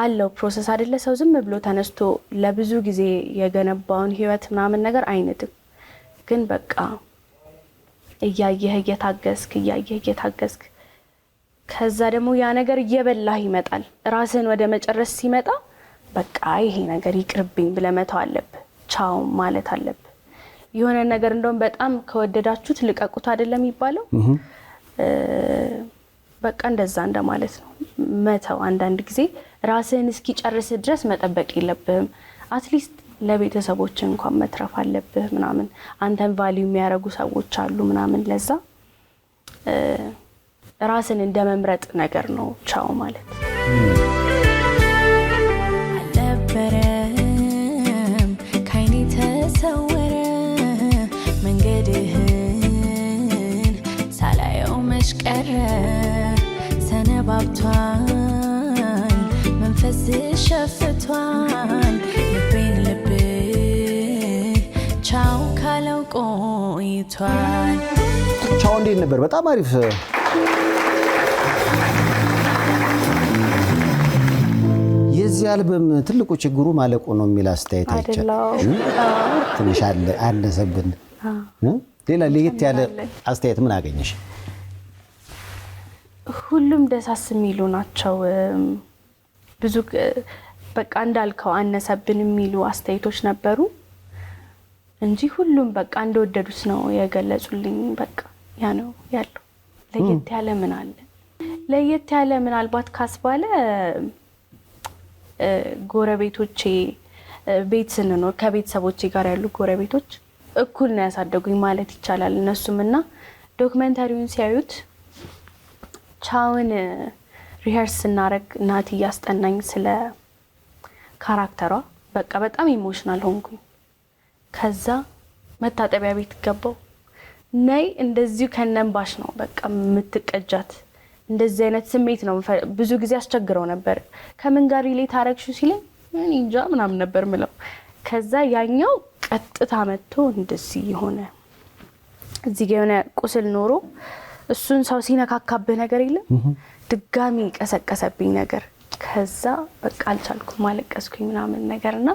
Speaker 2: አለው ፕሮሰስ አይደለ? ሰው ዝም ብሎ ተነስቶ ለብዙ ጊዜ የገነባውን ህይወት ምናምን ነገር አይነትም። ግን በቃ እያየህ እየታገስክ ከዛ ደግሞ ያ ነገር እየበላህ ይመጣል። ራስን ወደ መጨረስ ሲመጣ በቃ ይሄ ነገር ይቅርብኝ ብለህ መተው አለብህ። ቻው ማለት አለብህ። የሆነ ነገር እንደውም በጣም ከወደዳችሁት ልቀቁት አይደለም የሚባለው? በቃ እንደዛ እንደማለት ነው። መተው አንዳንድ ጊዜ ራስን እስኪጨርስ ድረስ መጠበቅ የለብህም። አትሊስት ለቤተሰቦች እንኳን መትረፍ አለብህ ምናምን። አንተን ቫልዩ የሚያደርጉ ሰዎች አሉ ምናምን። ለዛ ራስን እንደመምረጥ ነገር ነው ቻው ማለት።
Speaker 3: አልነበረም ከዓይኔ ተሰወረ መንገድህን ሳላየው መሽቀረ ሰነባብቷል መንፈስ ሸፍቷል ልብ ቻው ካለው ቆይቷል።
Speaker 1: ቻው እንዴት ነበር? በጣም አሪፍ። የዚህ አልበም ትልቁ ችግሩ ማለቁ ነው የሚል አስተያየት አይቻልም። ትንሽ አነሰብን። ሌላ ለየት ያለ አስተያየት ምን አገኘሽ?
Speaker 2: ሁሉም ደሳስ የሚሉ ናቸው። ብዙ በቃ እንዳልከው አነሰብን የሚሉ አስተያየቶች ነበሩ እንጂ ሁሉም በቃ እንደወደዱት ነው የገለጹልኝ። በቃ ያ ነው ያለው። ለየት ያለ ምን አለ? ለየት ያለ ምናልባት ካስባለ ጎረቤቶቼ ቤት ስንኖር ከቤተሰቦቼ ጋር ያሉ ጎረቤቶች እኩል ነው ያሳደጉኝ ማለት ይቻላል። እነሱምና ዶክመንታሪውን ሲያዩት ቻውን ሪሄርስ ስናረግ ናቲ ያስጠናኝ ስለ ካራክተሯ በቃ በጣም ኢሞሽናል ሆንኩኝ። ከዛ መታጠቢያ ቤት ገባው። ነይ እንደዚሁ ከነንባሽ ነው በቃ የምትቀጃት። እንደዚህ አይነት ስሜት ነው ብዙ ጊዜ አስቸግረው ነበር። ከምን ጋር ሪሌት አረግሹ ሲለኝ እኔ እንጃ ምናምን ነበር ምለው። ከዛ ያኛው ቀጥታ መጥቶ እንደዚህ የሆነ እዚህ ጋር የሆነ ቁስል ኖሮ እሱን ሰው ሲነካካብህ ነገር የለም ድጋሚ ቀሰቀሰብኝ ነገር። ከዛ በቃ አልቻልኩም ማለቀስኩኝ ምናምን ነገርና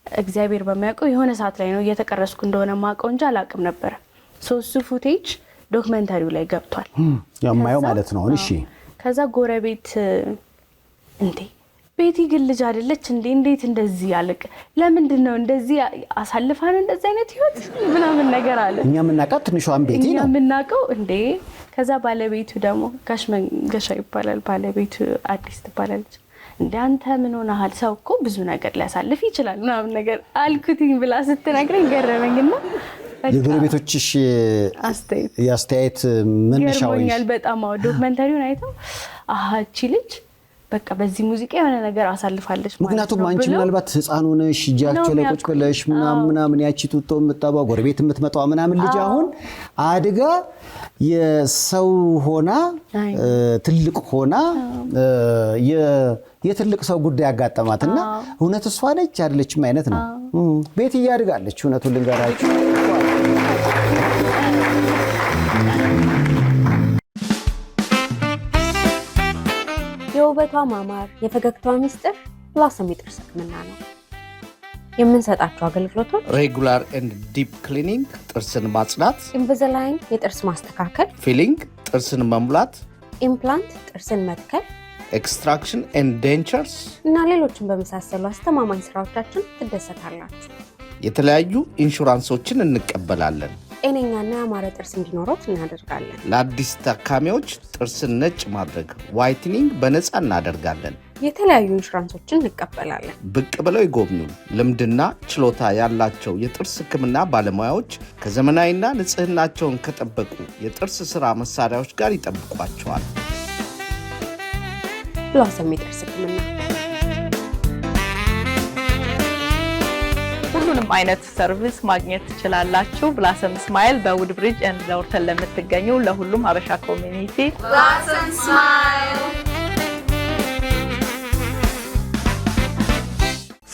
Speaker 2: እግዚአብሔር በሚያውቀው የሆነ ሰዓት ላይ ነው እየተቀረስኩ እንደሆነ ማውቀው እንጂ አላቅም ነበር። እሱ ፉቴጅ ዶክመንታሪው ላይ ገብቷል
Speaker 1: ያማየው ማለት ነው። እሺ
Speaker 2: ከዛ ጎረቤት እንዴ ቤቲ ግን ልጅ አይደለች እንዴ እንዴት እንደዚህ ያለቅ ለምንድነው እንደዚህ አሳልፋን እንደዚህ አይነት ህይወት ምናምን ነገር አለ።
Speaker 1: እኛ የምናውቃት ትንሿን ቤቲ ነው
Speaker 2: የምናውቀው እንዴ። ከዛ ባለቤቱ ደግሞ ጋሻ ይባላል። ባለቤቱ አዲስ ትባላለች። እንደ አንተ ምን ሆነሃል? ሰው እኮ ብዙ ነገር ሊያሳልፍ ይችላል ምናምን ነገር አልኩትኝ ብላ ስትነግረኝ ገረመኝና
Speaker 1: የጎረቤቶችሽ አስተያየት መነሻው
Speaker 2: ገርሞኛል በጣም። ዶክመንታሪውን አይተው እቺ ልጅ በቃ በዚህ ሙዚቃ የሆነ ነገር አሳልፋለች ማለት ነው።
Speaker 1: ምክንያቱም አንቺ ምናልባት ህፃን ሆነሽ እጃቸው ላይ ቁጭ ብለሽ ምናምን ያቺ ጡጦ የምትጠባው ጎረቤት የምትመጣው ምናምን ልጅ አሁን አድጋ የሰው ሆና ትልቅ ሆና የትልቅ ሰው ጉዳይ ያጋጠማትና እውነት እሷ ነች አይደለችም አይነት ነው። ቤት እያድጋለች እውነቱን ልንገራችሁ።
Speaker 8: የውበቷ ማማር የፈገግታዋ ሚስጥር ብላሰም የጥርስ ህክምና ነው። የምንሰጣቸው አገልግሎቶች
Speaker 9: ሬጉላር ኤንድ ዲፕ ክሊኒንግ ጥርስን ማጽዳት፣
Speaker 8: ኢንቪዛላይን የጥርስ ማስተካከል፣
Speaker 9: ፊሊንግ ጥርስን መሙላት፣
Speaker 8: ኢምፕላንት ጥርስን መትከል፣
Speaker 9: ኤክስትራክሽን ኤንድ ዴንቸርስ
Speaker 8: እና ሌሎችን በመሳሰሉ አስተማማኝ ስራዎቻችን ትደሰታላችሁ።
Speaker 9: የተለያዩ ኢንሹራንሶችን እንቀበላለን።
Speaker 8: ጤነኛና ያማረ ጥርስ እንዲኖሮት እናደርጋለን።
Speaker 9: ለአዲስ ታካሚዎች ጥርስን ነጭ ማድረግ ዋይትኒንግ በነፃ እናደርጋለን።
Speaker 8: የተለያዩ ኢንሹራንሶችን እንቀበላለን።
Speaker 9: ብቅ ብለው ይጎብኙን። ልምድና ችሎታ ያላቸው የጥርስ ህክምና ባለሙያዎች ከዘመናዊና ንጽህናቸውን ከጠበቁ የጥርስ ስራ መሳሪያዎች ጋር ይጠብቋቸዋል።
Speaker 8: ብላሰም የጥርስ ህክምና
Speaker 10: ሁሉንም አይነት ሰርቪስ ማግኘት ትችላላችሁ። ብላሰም ስማይል በውድ ብሪጅ ኤንድ ሎርተን ለምትገኙ ለሁሉም ሀበሻ ኮሚኒቲ
Speaker 3: ብላሰም ስማይል።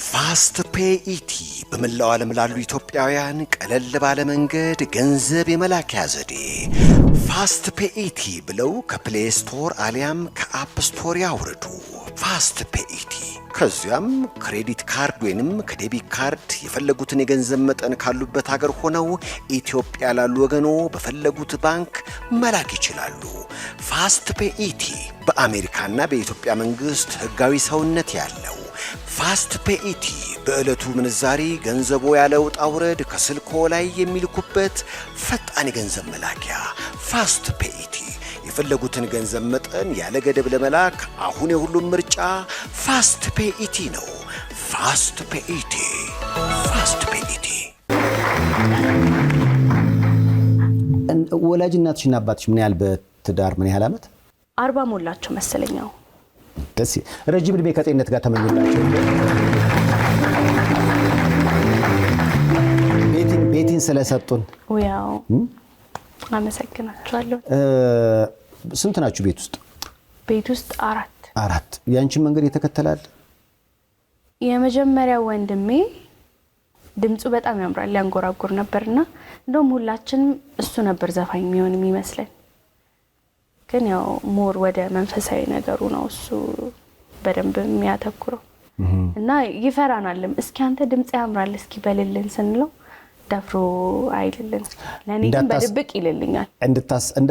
Speaker 11: ፋስት ፔይ ኢቲ በመላው ዓለም ላሉ ኢትዮጵያውያን ቀለል ባለ መንገድ ገንዘብ የመላኪያ ዘዴ ፋስት ፔይ ኢቲ ብለው ከፕሌይ ስቶር አሊያም ከአፕ ስቶር ያውርዱ። ፋስት ፔይ ኢቲ ከዚያም ክሬዲት ካርድ ወይንም ከዴቢት ካርድ የፈለጉትን የገንዘብ መጠን ካሉበት ሀገር ሆነው ኢትዮጵያ ላሉ ወገኖ በፈለጉት ባንክ መላክ ይችላሉ። ፋስት ፔይ ኢቲ በአሜሪካና በኢትዮጵያ መንግስት ህጋዊ ሰውነት ያለው ፋስት ፔይ ኢቲ በዕለቱ ምንዛሪ ገንዘቦ ያለ ውጣ ውረድ ከስልኮ ላይ የሚልኩበት ፈጣን የገንዘብ መላኪያ ፋስት ፔይ ኢቲ። የፈለጉትን ገንዘብ መጠን ያለ ገደብ ለመላክ አሁን የሁሉም ምርጫ ፋስት ፔይ ኢቲ ነው። ፋስት ፔይ ኢቲ። ፋስት ፔይ ኢቲ።
Speaker 1: ወላጅ እናትሽና አባትሽ ምን ያህል በትዳር ምን ያህል ዓመት?
Speaker 2: 40 ሞላቸው መሰለኛው።
Speaker 1: ደስ ረጅም ዕድሜ ከጤንነት ጋር ተመኙላቸው። ቤቲን ስለሰጡን
Speaker 2: ያው አመሰግናችኋለሁ።
Speaker 1: ስንት ናችሁ ቤት ውስጥ?
Speaker 2: ቤት ውስጥ አራት።
Speaker 1: ያንቺን መንገድ የተከተላል?
Speaker 2: የመጀመሪያው ወንድሜ ድምፁ በጣም ያምራል፣ ያንጎራጉር ነበርና እንደውም ሁላችንም እሱ ነበር ዘፋኝ የሚሆን የሚመስለን። ግን ያው ሞር ወደ መንፈሳዊ ነገሩ ነው እሱ በደንብ የሚያተኩረው እና ይፈራናልም። እስኪ አንተ ድምጽ ያምራል እስኪ በልልን ስንለው ደፍሮ አይልልን። ለኔ ግን በድብቅ ይልልኛል።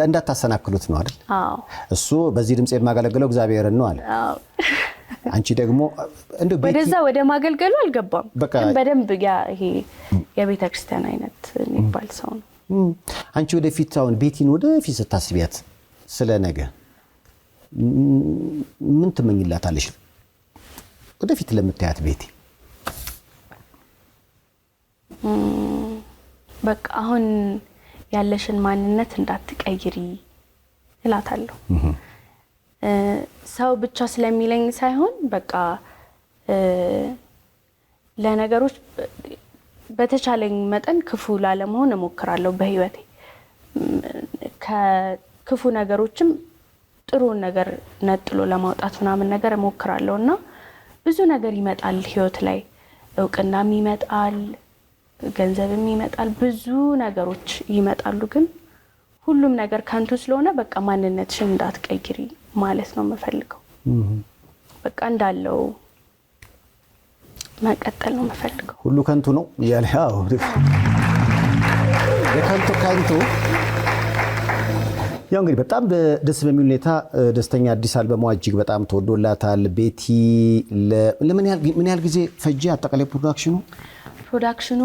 Speaker 1: እንዳታሰናክሉት ነው አይደል?
Speaker 2: አዎ።
Speaker 1: እሱ በዚህ ድምጽ የማገለግለው እግዚአብሔርን ነው አለ።
Speaker 2: አዎ።
Speaker 1: አንቺ ደግሞ እንደው
Speaker 2: ወደዛ ወደ ማገልገሉ አልገባም። ግን በደንብ ይሄ የቤተ ክርስቲያን አይነት የሚባል ሰው ነው።
Speaker 1: አንቺ ወደፊት አሁን ቤቲን ወደፊት ስታስቢያት ስለ ነገ ምን ትመኝላታለሽ? ወደፊት ለምታያት ቤቲ
Speaker 2: በቃ አሁን ያለሽን ማንነት እንዳትቀይሪ እላታለሁ። ሰው ብቻ ስለሚለኝ ሳይሆን በቃ ለነገሮች በተቻለኝ መጠን ክፉ ላለመሆን እሞክራለሁ በህይወቴ። ከክፉ ነገሮችም ጥሩን ነገር ነጥሎ ለማውጣት ምናምን ነገር እሞክራለሁና ብዙ ነገር ይመጣል ህይወት ላይ፣ እውቅናም ይመጣል፣ ገንዘብም ይመጣል፣ ብዙ ነገሮች ይመጣሉ። ግን ሁሉም ነገር ከንቱ ስለሆነ በቃ ማንነትሽን እንዳትቀይሪ ማለት ነው የምፈልገው። በቃ እንዳለው መቀጠል ነው የምፈልገው።
Speaker 1: ሁሉ ከንቱ ነው ያለ ያው ከንቱ ያው እንግዲህ በጣም ደስ በሚል ሁኔታ ደስተኛ አዲስ አልበሟ እጅግ በጣም ተወዶላታል። ቤቲ ምን ያህል ጊዜ ፈጀ አጠቃላይ ፕሮዳክሽኑ?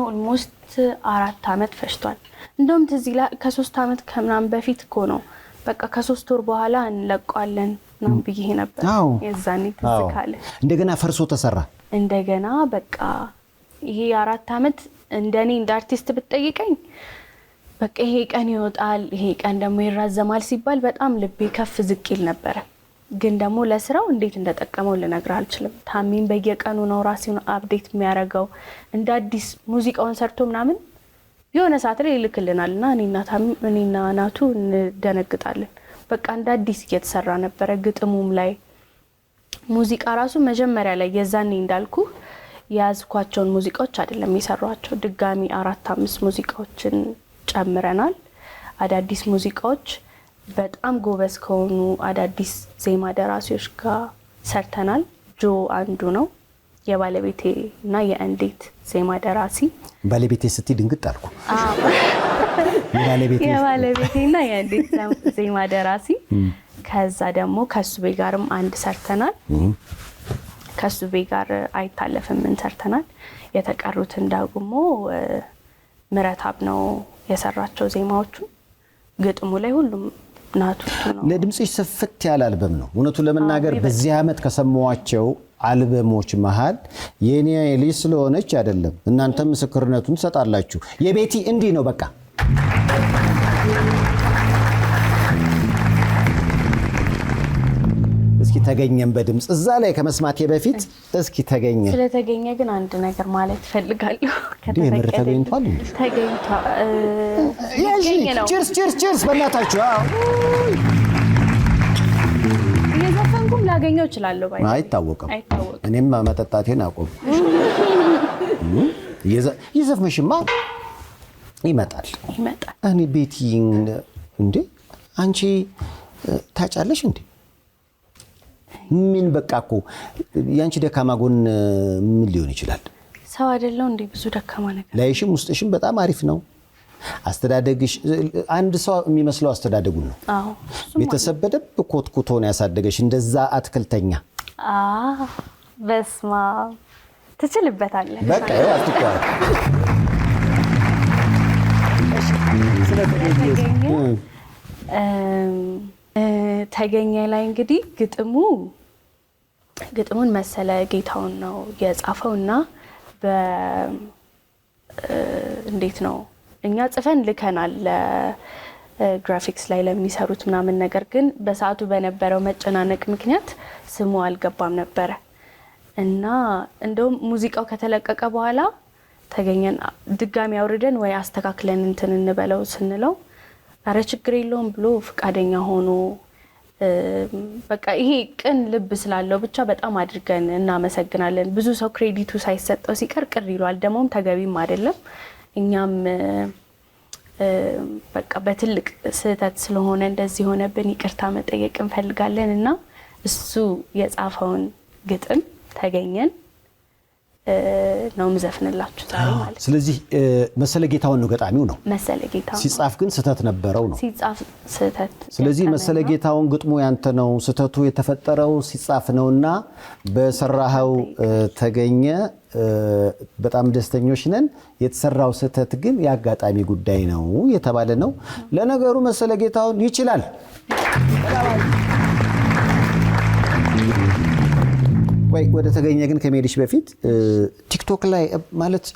Speaker 1: ኦልሞስት 4 ዓመት ፈጅቷል። እንደውም ትዝ ይላል ከ3 ዓመት ከምናምን በፊት እኮ ነው በቃ ከ3 ወር በኋላ እንለቀዋለን ነው ብዬ ነበር። የዛኔ ትዝ ካለ እንደገና ፈርሶ ተሰራ።
Speaker 2: እንደገና በቃ ይሄ 4 ዓመት እንደኔ እንደ አርቲስት ብትጠይቀኝ በቃ ይሄ ቀን ይወጣል ይሄ ቀን ደግሞ ይራዘማል ሲባል በጣም ልቤ ከፍ ዝቅ ይል ነበር። ግን ደግሞ ለስራው እንዴት እንደጠቀመው ልነግርህ አልችልም። ታሚን በየቀኑ ነው ራሱን አፕዴት የሚያደርገው እንደ አዲስ ሙዚቃውን ሰርቶ ምናምን የሆነ ሰዓት ላይ ይልክልናልና እኔና ናቱ እንደነግጣለን። በቃ እንደ አዲስ እየተሰራ ነበረ። ግጥሙም ላይ ሙዚቃ ራሱ መጀመሪያ ላይ የዛኔ እንዳልኩ ያዝኳቸውን ሙዚቃዎች አይደለም የሰሯቸው። ድጋሚ 4-5 ሙዚቃዎችን ጨምረናል። አዳዲስ ሙዚቃዎች በጣም ጎበዝ ከሆኑ አዳዲስ ዜማ ደራሲዎች ጋር ሰርተናል። ጆ አንዱ ነው፣ የባለቤቴ እና የእንዴት ዜማ ደራሲ።
Speaker 1: ባለቤቴ ስትይ ድንግጥ አልኩ።
Speaker 2: የባለቤቴ እና የእንዴት ዜማ ደራሲ። ከዛ ደግሞ ከሱቤ ጋርም አንድ ሰርተናል። ከሱቤ ጋር አይታለፍም ምን ሰርተናል። የተቀሩትን ደግሞ ምረታብ ነው የሰራቸው ዜማዎቹ። ግጥሙ ላይ ሁሉም ናቱ ነው።
Speaker 1: ለድምጽሽ ስፍት ያለ አልበም ነው። እውነቱን ለመናገር በዚህ ዓመት ከሰማዋቸው አልበሞች መሃል የኔ ልጅ ስለሆነች አይደለም፣ እናንተም ምስክርነቱን ትሰጣላችሁ። የቤቲ እንዲህ ነው በቃ እስኪ ተገኘን በድምጽ እዛ ላይ ከመስማቴ በፊት እስኪ ተገኘ።
Speaker 2: ስለተገኘ ግን አንድ ነገር ማለት ፈልጋለሁ።
Speaker 1: የምር ተገኝቷል። ቺርስ ቺርስ ቺርስ በእናታችሁ።
Speaker 2: እየዘፈንኩም ላገኘው እችላለሁ።
Speaker 1: አይታወቅም። እኔም መጠጣቴን አቆም። ይዘፍመሽማ ይመጣል። እኔ ቤቲ እንዴ አንቺ ታጫለሽ እንዴ? ምን በቃ እኮ ያንቺ ደካማ ጎን ምን ሊሆን ይችላል?
Speaker 2: ሰው አይደለው እንዴ? ብዙ ደካማ ነገር
Speaker 1: ላይሽም ውስጥሽም በጣም አሪፍ ነው። አስተዳደግሽ አንድ ሰው የሚመስለው አስተዳደጉን ነው።
Speaker 2: አዎ
Speaker 1: ቤተሰብ በደንብ ኮትኩቶ ነው ያሳደገሽ። እንደዛ አትክልተኛ
Speaker 2: በስማ ትችልበታለህ።
Speaker 1: በቃ አትቀር
Speaker 2: ተገኘ ላይ እንግዲህ ግጥሙን መሰለ ጌታውን ነው የጻፈውና እንዴት ነው እኛ ጽፈን ልከናል ለግራፊክስ ላይ ለሚሰሩት ምናምን። ነገር ግን በሰዓቱ በነበረው መጨናነቅ ምክንያት ስሙ አልገባም ነበረ እና እንደውም ሙዚቃው ከተለቀቀ በኋላ ተገኘን ድጋሚ አውርደን ወይ አስተካክለን እንትን እንበለው ስንለው አረ ችግር የለውም ብሎ ፍቃደኛ ሆኖ በቃ ይሄ ቅን ልብ ስላለው ብቻ በጣም አድርገን እናመሰግናለን። ብዙ ሰው ክሬዲቱ ሳይሰጠው ሲቀር ቅር ይሏል፣ ደግሞም ተገቢም አይደለም። እኛም በቃ በትልቅ ስህተት ስለሆነ እንደዚህ ሆነብን ይቅርታ መጠየቅ እንፈልጋለን እና እሱ የጻፈውን ግጥም ተገኘን ነው ምዘፍንላችሁ ዛሬ ማለት።
Speaker 1: ስለዚህ መሰለ ጌታውን ነው ገጣሚው ነው።
Speaker 2: መሰለ ጌታውን
Speaker 1: ሲጻፍ ግን ስህተት ነበረው ነው።
Speaker 2: ሲጻፍ ስህተት።
Speaker 1: ስለዚህ መሰለ ጌታውን ግጥሙ ያንተ ነው፣ ስህተቱ የተፈጠረው ሲጻፍ ነውና በሰራኸው ተገኘ በጣም ደስተኞች ነን። የተሰራው ስህተት ግን የአጋጣሚ ጉዳይ ነው የተባለ ነው። ለነገሩ መሰለ ጌታውን ይችላል። ወይ ወደ ተገኘ ግን ከመሄድሽ በፊት ቲክቶክ ላይ ማለት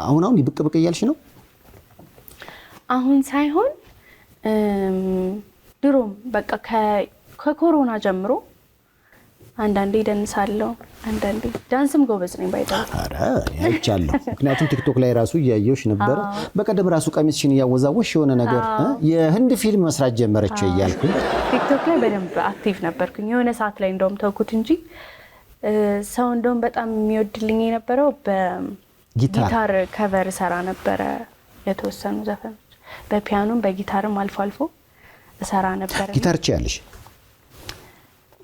Speaker 1: አሁን ይብቅ ብቅ እያልሽ ነው?
Speaker 2: አሁን ሳይሆን ድሮም በቃ ከኮሮና ጀምሮ አንዳንዴ ደንሳለሁ፣ አንዳንዴ ዳንስም ጎበዝ ነኝ ባይታ።
Speaker 1: አረ አይቻለሁ። ምክንያቱም ቲክቶክ ላይ ራሱ እያየሁሽ ነበር። በቀደም ራሱ ቀሚስሽን እያወዛወሽ የሆነ ነገር የህንድ ፊልም መስራት ጀመረች እያልኩኝ
Speaker 2: ቲክቶክ ላይ በደንብ አክቲቭ ነበርኩኝ። የሆነ ሰዓት ላይ እንደውም ተውኩት እንጂ ሰው እንደውም በጣም የሚወድልኝ የነበረው በጊታር ከቨር ሰራ ነበረ። የተወሰኑ ዘፈኖች በፒያኖም በጊታርም አልፎ አልፎ ሰራ ነበር።
Speaker 1: ጊታር ቻለሽ?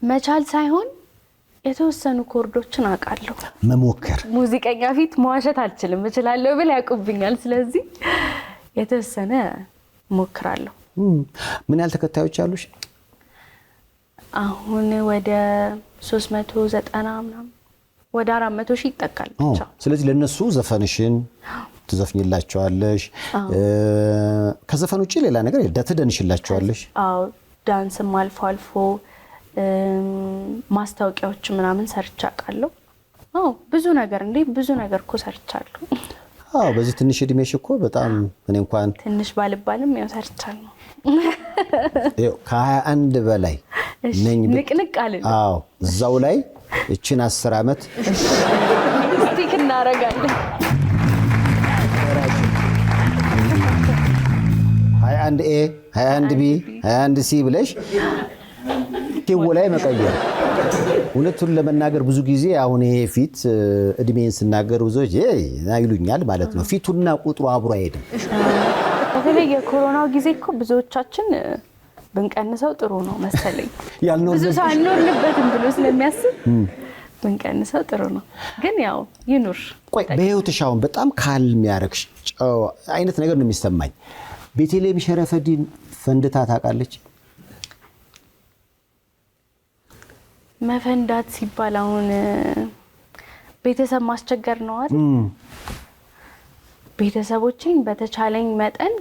Speaker 2: መቻል ሳይሆን የተወሰኑ ኮርዶችን አውቃለሁ።
Speaker 1: መሞከር
Speaker 2: ሙዚቀኛ ፊት መዋሸት አልችልም። እችላለሁ ብል ያውቁብኛል። ስለዚህ የተወሰነ ሞክራለሁ።
Speaker 1: ምን ያህል ተከታዮች አሉሽ?
Speaker 2: አሁን ወደ 390 ምናምን ወደ 400 ሺህ ይጠቃል ብቻ።
Speaker 1: ስለዚህ ለነሱ ዘፈንሽን ትዘፍኝላቸዋለሽ? ከዘፈን ውጪ ሌላ ነገር ትደንሽላቸዋለሽ?
Speaker 2: አዎ ዳንስም አልፎ አልፎ ማስታወቂያዎች ምናምን ሰርቻ አውቃለሁ። አዎ ብዙ ነገር ብዙ ነገር እኮ ሰርቻለሁ።
Speaker 1: አዎ በዚህ ትንሽ እድሜሽ እኮ በጣም እኔ እንኳን
Speaker 2: ትንሽ ባልባልም ያው ሰርቻለሁ።
Speaker 1: ከ21 በላይ
Speaker 2: ንቅንቅ አለን።
Speaker 1: አዎ እዛው ላይ እቺን 10 ዓመት
Speaker 2: ስቲክ እናረጋለን።
Speaker 1: 21A 21B 21C ብለሽ ኬው ላይ መቀየር። እውነቱን ለመናገር ብዙ ጊዜ አሁን ይሄ ፊት እድሜን ስናገር ብዙዎች ይሉኛል ማለት ነው። ፊቱና ቁጥሩ አብሮ አይሄድም።
Speaker 2: በተለይ የኮሮናው ጊዜ እኮ ብዙዎቻችን ብንቀንሰው ጥሩ ነው መሰለኝ። ብዙ ሰው አልኖርንበትም ብሎ ስለሚያስብ ብንቀንሰው ጥሩ ነው። ግን ያው ይኑር።
Speaker 1: ቆይ በህይወትሽ አሁን በጣም ካልም ያረክሽ አይነት ነገር ነው የሚሰማኝ። ቤተልሔም ሸረፈዲን ፈንድታ ታውቃለች?
Speaker 2: መፈንዳት ሲባል አሁን ቤተሰብ ማስቸገር ነው አይደል? ቤተሰቦቼን በተቻለኝ መጠን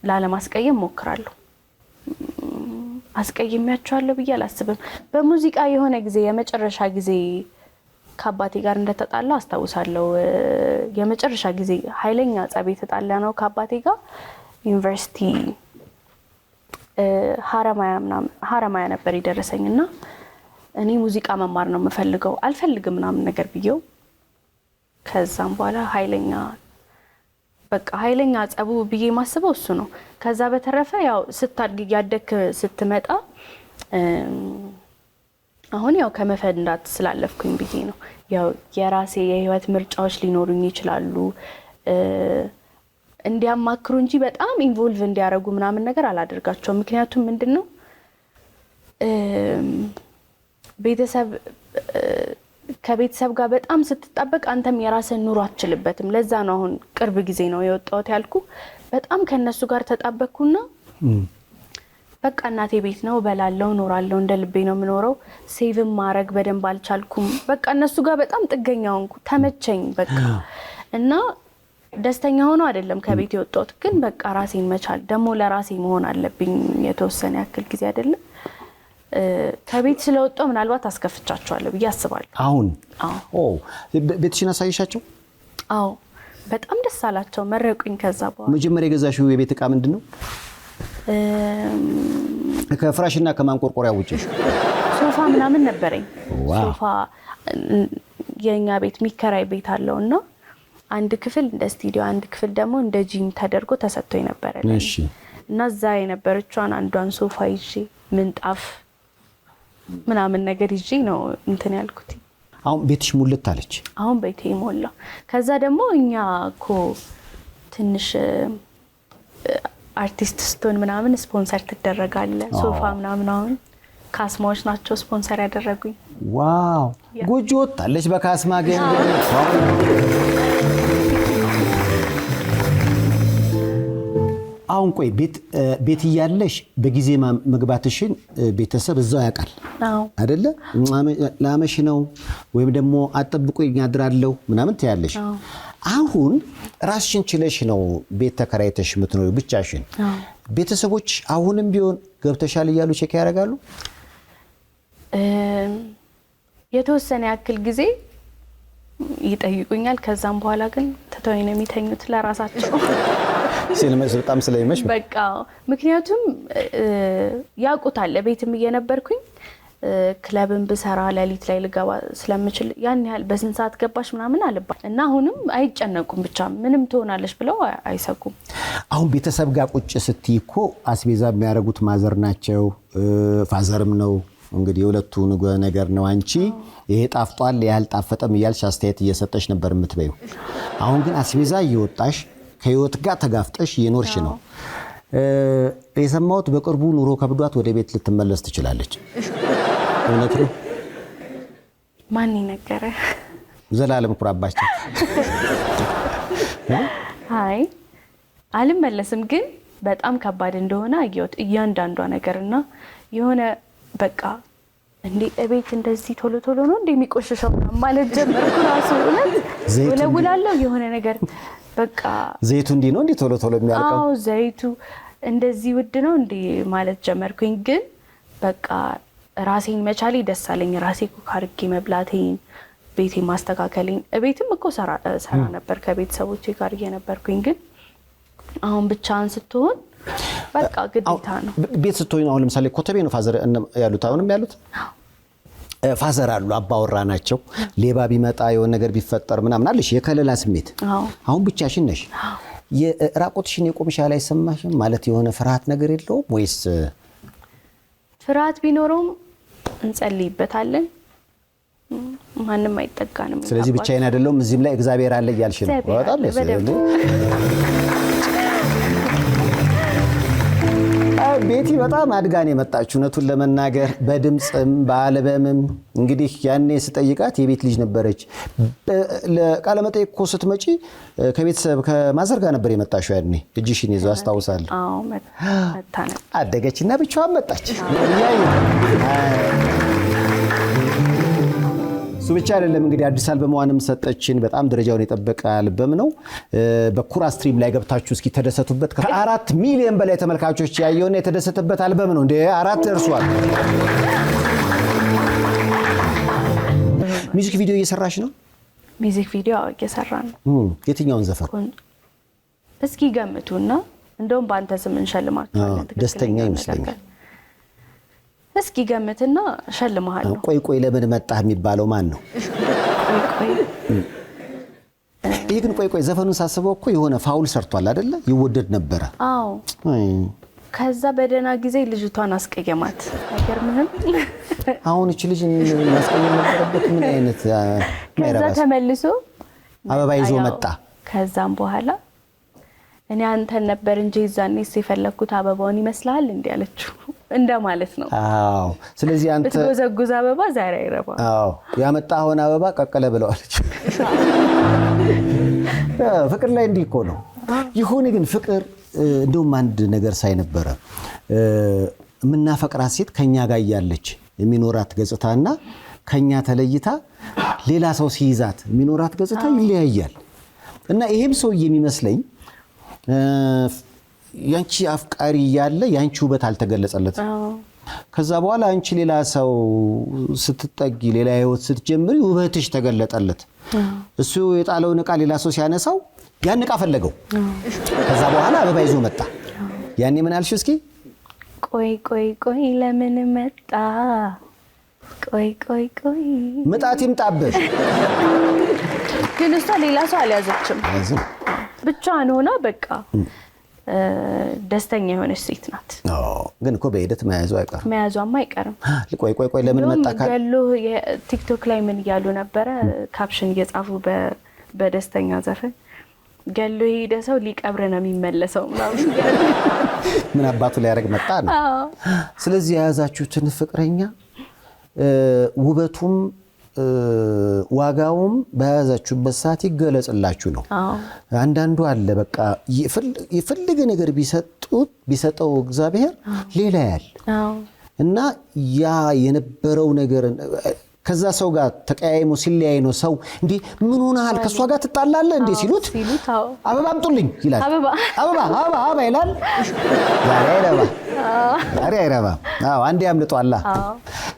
Speaker 2: ላለማስቀየም ሞክራለሁ። አስቀይሜያቸዋለሁ ብዬ አላስብም። በሙዚቃ የሆነ ጊዜ የመጨረሻ ጊዜ ከአባቴ ጋር እንደተጣላው አስታውሳለሁ። የመጨረሻ ጊዜ ኃይለኛ ጸብ የተጣላ ነው ከአባቴ ጋር ዩኒቨርሲቲ ሀረማያ ነበር የደረሰኝና እኔ ሙዚቃ መማር ነው የምፈልገው አልፈልግም ምናምን ነገር ብዬው ከዛም በኋላ ኃይለኛ ጸቡ ብዬ ማስበው እሱ ነው። ከዛ በተረፈ ያው ስታድግ ያደክ ስትመጣ አሁን ያው ከመፈንዳት ስላለፍኩኝ ብዬ ነው። ያው የራሴ የህይወት ምርጫዎች ሊኖሩኝ ይችላሉ እንዲያማክሩ እንጂ በጣም ኢንቮልቭ እንዲያረጉ ምናምን ነገር አላደርጋቸው። ምክንያቱም ምንድነው ቤተሰብ ከቤተሰብ ጋር በጣም ስትጣበቅ አንተም የራስን ኑሮ አትችልበትም። ለዛ ነው አሁን ቅርብ ጊዜ ነው የወጣሁት ያልኩ። በጣም ከነሱ ጋር ተጣበቅኩና በቃ እናቴ ቤት ነው በላለው ኖራለው እንደ ልቤ ነው የምኖረው። ሴቭም ማድረግ በደንብ አልቻልኩም። በቃ እነሱ ጋር በጣም ጥገኛ ሆንኩ። ተመቸኝ በቃ እና ደስተኛ ሆኖ አይደለም ከቤት የወጣሁት፣ ግን በቃ ራሴን መቻል ደግሞ ለራሴ መሆን አለብኝ የተወሰነ ያክል ጊዜ አይደለም። ከቤት ስለወጣሁ ምናልባት አስከፍቻቸዋለሁ ብዬ አስባለሁ።
Speaker 1: አሁን ቤትሽን አሳይሻቸው?
Speaker 2: አዎ በጣም ደስ አላቸው፣ መረቁኝ። ከዛ በኋላ
Speaker 1: መጀመሪያ የገዛሽው የቤት ዕቃ ምንድነው? ከፍራሽና ከማንቆርቆሪያ ውጪ
Speaker 2: ሶፋ ምናምን ነበረኝ። ሶፋ የኛ ቤት ሚከራይ ቤት አለውና አንድ ክፍል እንደ ስቱዲዮ አንድ ክፍል ደግሞ እንደ ጂም ተደርጎ ተሰጥቶኝ ነበር።
Speaker 1: እሺ።
Speaker 2: እና እዛ የነበረችዋን አንዷን ሶፋ ይዤ ምንጣፍ ምናምን ነገር ይዤ ነው እንትን ያልኩት።
Speaker 1: አሁን ቤትሽ ሙልት አለች?
Speaker 2: አሁን ቤቴ ሞላ። ከዛ ደግሞ እኛ እኮ ትንሽ አርቲስት ስቶን ምናምን ስፖንሰር ትደረጋለ። ሶፋ ምናምን አሁን ካስማዎች ናቸው ስፖንሰር ያደረጉኝ።
Speaker 1: ዋው ጎጆ ወጣለች በካስማ ገንዘብ። አሁን ቆይ ቤት እያለሽ በጊዜ መግባትሽን ቤተሰብ እዛው ያውቃል አይደለ? ላመሽ ነው ወይም ደግሞ አጠብቁኝ ያድራለሁ ምናምን ትያለሽ። አሁን ራስሽን ችለሽ ነው ቤት ተከራይተሽ የምትኖሪው ብቻሽን። ቤተሰቦች አሁንም ቢሆን ገብተሻል እያሉ ቼክ ያደርጋሉ?
Speaker 2: የተወሰነ ያክል ጊዜ ይጠይቁኛል። ከዛም በኋላ ግን ተተወኝ ነው የሚተኙት ለራሳቸው
Speaker 1: በጣም ስለሚመሽ
Speaker 2: በቃ። ምክንያቱም ያውቁታል ቤትም እየነበርኩኝ ክለብን ብሰራ ሌሊት ላይ ልገባ ስለምችል ያን ያህል በስንት ሰዓት ገባሽ ምናምን አልባል እና አሁንም አይጨነቁም። ብቻ ምንም ትሆናለሽ ብለው አይሰጉም።
Speaker 1: አሁን ቤተሰብ ጋር ቁጭ ስትይ እኮ አስቤዛ የሚያደርጉት ማዘር ናቸው ፋዘርም ነው እንግዲህ የሁለቱ ነገር ነው። አንቺ ይሄ ጣፍጧል ያልጣፈጠም እያልሽ አስተያየት እየሰጠሽ ነበር የምትበይው። አሁን ግን አስቤዛ እየወጣሽ ከህይወት ጋር ተጋፍጠሽ እየኖርሽ ነው። የሰማሁት በቅርቡ ኑሮ ከብዷት ወደ ቤት ልትመለስ ትችላለች። እውነት ነው?
Speaker 2: ማን ይነገረ?
Speaker 1: ዘላለም ኩራባቸው።
Speaker 2: አይ አልመለስም፣ ግን በጣም ከባድ እንደሆነ አየሁት እያንዳንዷ ነገርና የሆነ በቃ እንዴ እቤት እንደዚህ ቶሎ ቶሎ ነው እንደሚቆሽሸው ማለት ጀመርኩ። ራሱ እውነት ወለውላለሁ የሆነ ነገር በቃ
Speaker 1: ዘይቱ እንዲ ነው እንዲ ቶሎ ቶሎ የሚያልቀው።
Speaker 2: አዎ ዘይቱ እንደዚህ ውድ ነው እንዴ ማለት ጀመርኩኝ። ግን በቃ ራሴን መቻሌ ደስ አለኝ። ራሴ ኩክ አድርጌ መብላቴን ቤቴ ማስተካከለኝ። ቤትም እኮ ሰራ ነበር ከቤተሰቦቼ ጋር እየነበርኩኝ። ግን አሁን ብቻን ስትሆን በቃ ግዴታ ነው።
Speaker 1: ቤት ስትሆኝ አሁን ለምሳሌ ኮተቤ ነው ፋዘር ያሉት አሁንም ያሉት ፋዘር አሉ አባወራ ናቸው። ሌባ ቢመጣ የሆነ ነገር ቢፈጠር ምናምን አለሽ የከለላ ስሜት። አሁን ብቻሽን ነሽ። የራቆትሽን የቆምሻ ላይ ሰማሽም ማለት የሆነ ፍርሃት ነገር የለውም ወይስ?
Speaker 2: ፍርሃት ቢኖረውም እንጸልይበታለን። ማንም አይጠጋንም።
Speaker 1: ስለዚህ ብቻዬን አይደለሁም እዚህም ላይ እግዚአብሔር አለ እያልሽ ነው። በጣም ቤቲ በጣም አድጋን የመጣችው እውነቱን ለመናገር በድምጽም በአልበምም እንግዲህ ያኔ ስጠይቃት የቤት ልጅ ነበረች። ለቃለ መጠይቅ እኮ ስትመጪ ከቤተሰብ ከማዘር ጋር ነበር የመጣሽው። ያኔ እጅሽን ይዞ አስታውሳለሁ።
Speaker 2: አዎ መጣ ነው።
Speaker 1: አደገችና ብቻዋን መጣች። እሱ ብቻ አይደለም እንግዲህ አዲስ አልበሟንም ሰጠችን። በጣም ደረጃውን የጠበቀ አልበም ነው። በኩራ ስትሪም ላይ ገብታችሁ እስኪ ተደሰቱበት። ከ4 ሚሊዮን በላይ ተመልካቾች ያየውና የተደሰተበት አልበም ነው። እንደ 4 ደርሷል። ሚውዚክ ቪዲዮ እየሰራሽ ነው?
Speaker 2: ሚውዚክ ቪዲዮ እየሰራን ነው።
Speaker 1: የትኛውን ዘፈን
Speaker 2: እስኪ ገምቱና እንደውም በአንተ ስም እንሸልማችኋለን።
Speaker 1: ደስተኛ ይመስለኛል።
Speaker 2: እስኪ ገምትና ሸልማለሁ።
Speaker 1: ቆይ ለምን መጣህ የሚባለው ማን ነው? ይሄ ግን ቆይ ዘፈኑን ሳስበው እኮ የሆነ ፋውል ሰርቷል አይደለ? ይወደድ ነበረ።
Speaker 2: አዎ። ከዛ በደና ጊዜ ልጅቷን አስቀየማት። አይገርምህም?
Speaker 1: አሁን እቺ ልጅ ማስቀየም ነበረበት። ምን አይነት
Speaker 2: ከዛ ተመልሶ
Speaker 1: አበባ ይዞ መጣ።
Speaker 2: ከዛም በኋላ እኔ አንተን ነበር እንጂ ይዛኔስ የፈለኩት አበባውን ይመስላል እንዴ አለችው። እንደማለት ነው።
Speaker 1: አዎ። ስለዚህ አንተ
Speaker 2: ብትጎዘጉዝ አበባ ዛሬ አይረባ።
Speaker 1: አዎ። ያመጣውን አበባ ቀቀለ ብለዋለች። ፍቅር ላይ እንዲህ እኮ ነው። ይሁን ግን ፍቅር እንደውም አንድ ነገር ሳይነበረ ምናፈቅራት ሴት ከኛ ጋር ያለች የሚኖራት ገጽታና ከኛ ተለይታ ሌላ ሰው ሲይዛት የሚኖራት ገጽታ ይለያያል። እና ይሄም ሰው የሚመስለኝ ያንቺ አፍቃሪ ያለ ያንቺ ውበት አልተገለጸለት። ከዛ በኋላ አንቺ ሌላ ሰው ስትጠጊ ሌላ ህይወት ስትጀምሪ ውበትሽ ተገለጠለት። እሱ የጣለውን ዕቃ ሌላ ሰው ሲያነሳው ያን ዕቃ ፈለገው። ከዛ በኋላ አበባ ይዞ መጣ። ያኔ ምን አልሽ? እስኪ
Speaker 2: ቆይ ለምን መጣ? ቆይ
Speaker 1: ምጣት ይምጣብሽ።
Speaker 2: ግን እሷ ሌላ ሰው አልያዘችም። ብቻዋን ሆና በቃ ደስተኛ የሆነች ሴት ናት።
Speaker 1: ግን እኮ በሂደት
Speaker 2: መያዟማ አይቀርም።
Speaker 1: ቆይ ለምን መጣ?
Speaker 2: ገሎ ቲክቶክ ላይ ምን እያሉ ነበረ? ካፕሽን እየጻፉ በደስተኛ ዘፈን ገሎ ሄደ ሰው ሊቀብር ነው የሚመለሰው ምናምን።
Speaker 1: ምን አባቱ ሊያደርግ መጣ ነው። ስለዚህ የያዛችሁትን ፍቅረኛ ውበቱም ዋጋውም በያዛችሁበት ሰዓት ይገለጽላችሁ ነው። አንዳንዱ አለ በቃ የፈለገ ነገር ቢሰጠው እግዚአብሔር ሌላ ያል እና ያ የነበረው ነገር ከዛ ሰው ጋር ተቀያይሞ ሲለያይ ነው ሰው እንዴ ምን ሆነሃል ከሷ ጋር ትጣላለህ እንዴ ሲሉት አበባ አምጡልኝ ይላል። አበባ ይላል። ዛሬ አይረባ። አንዴ አምልጧላ።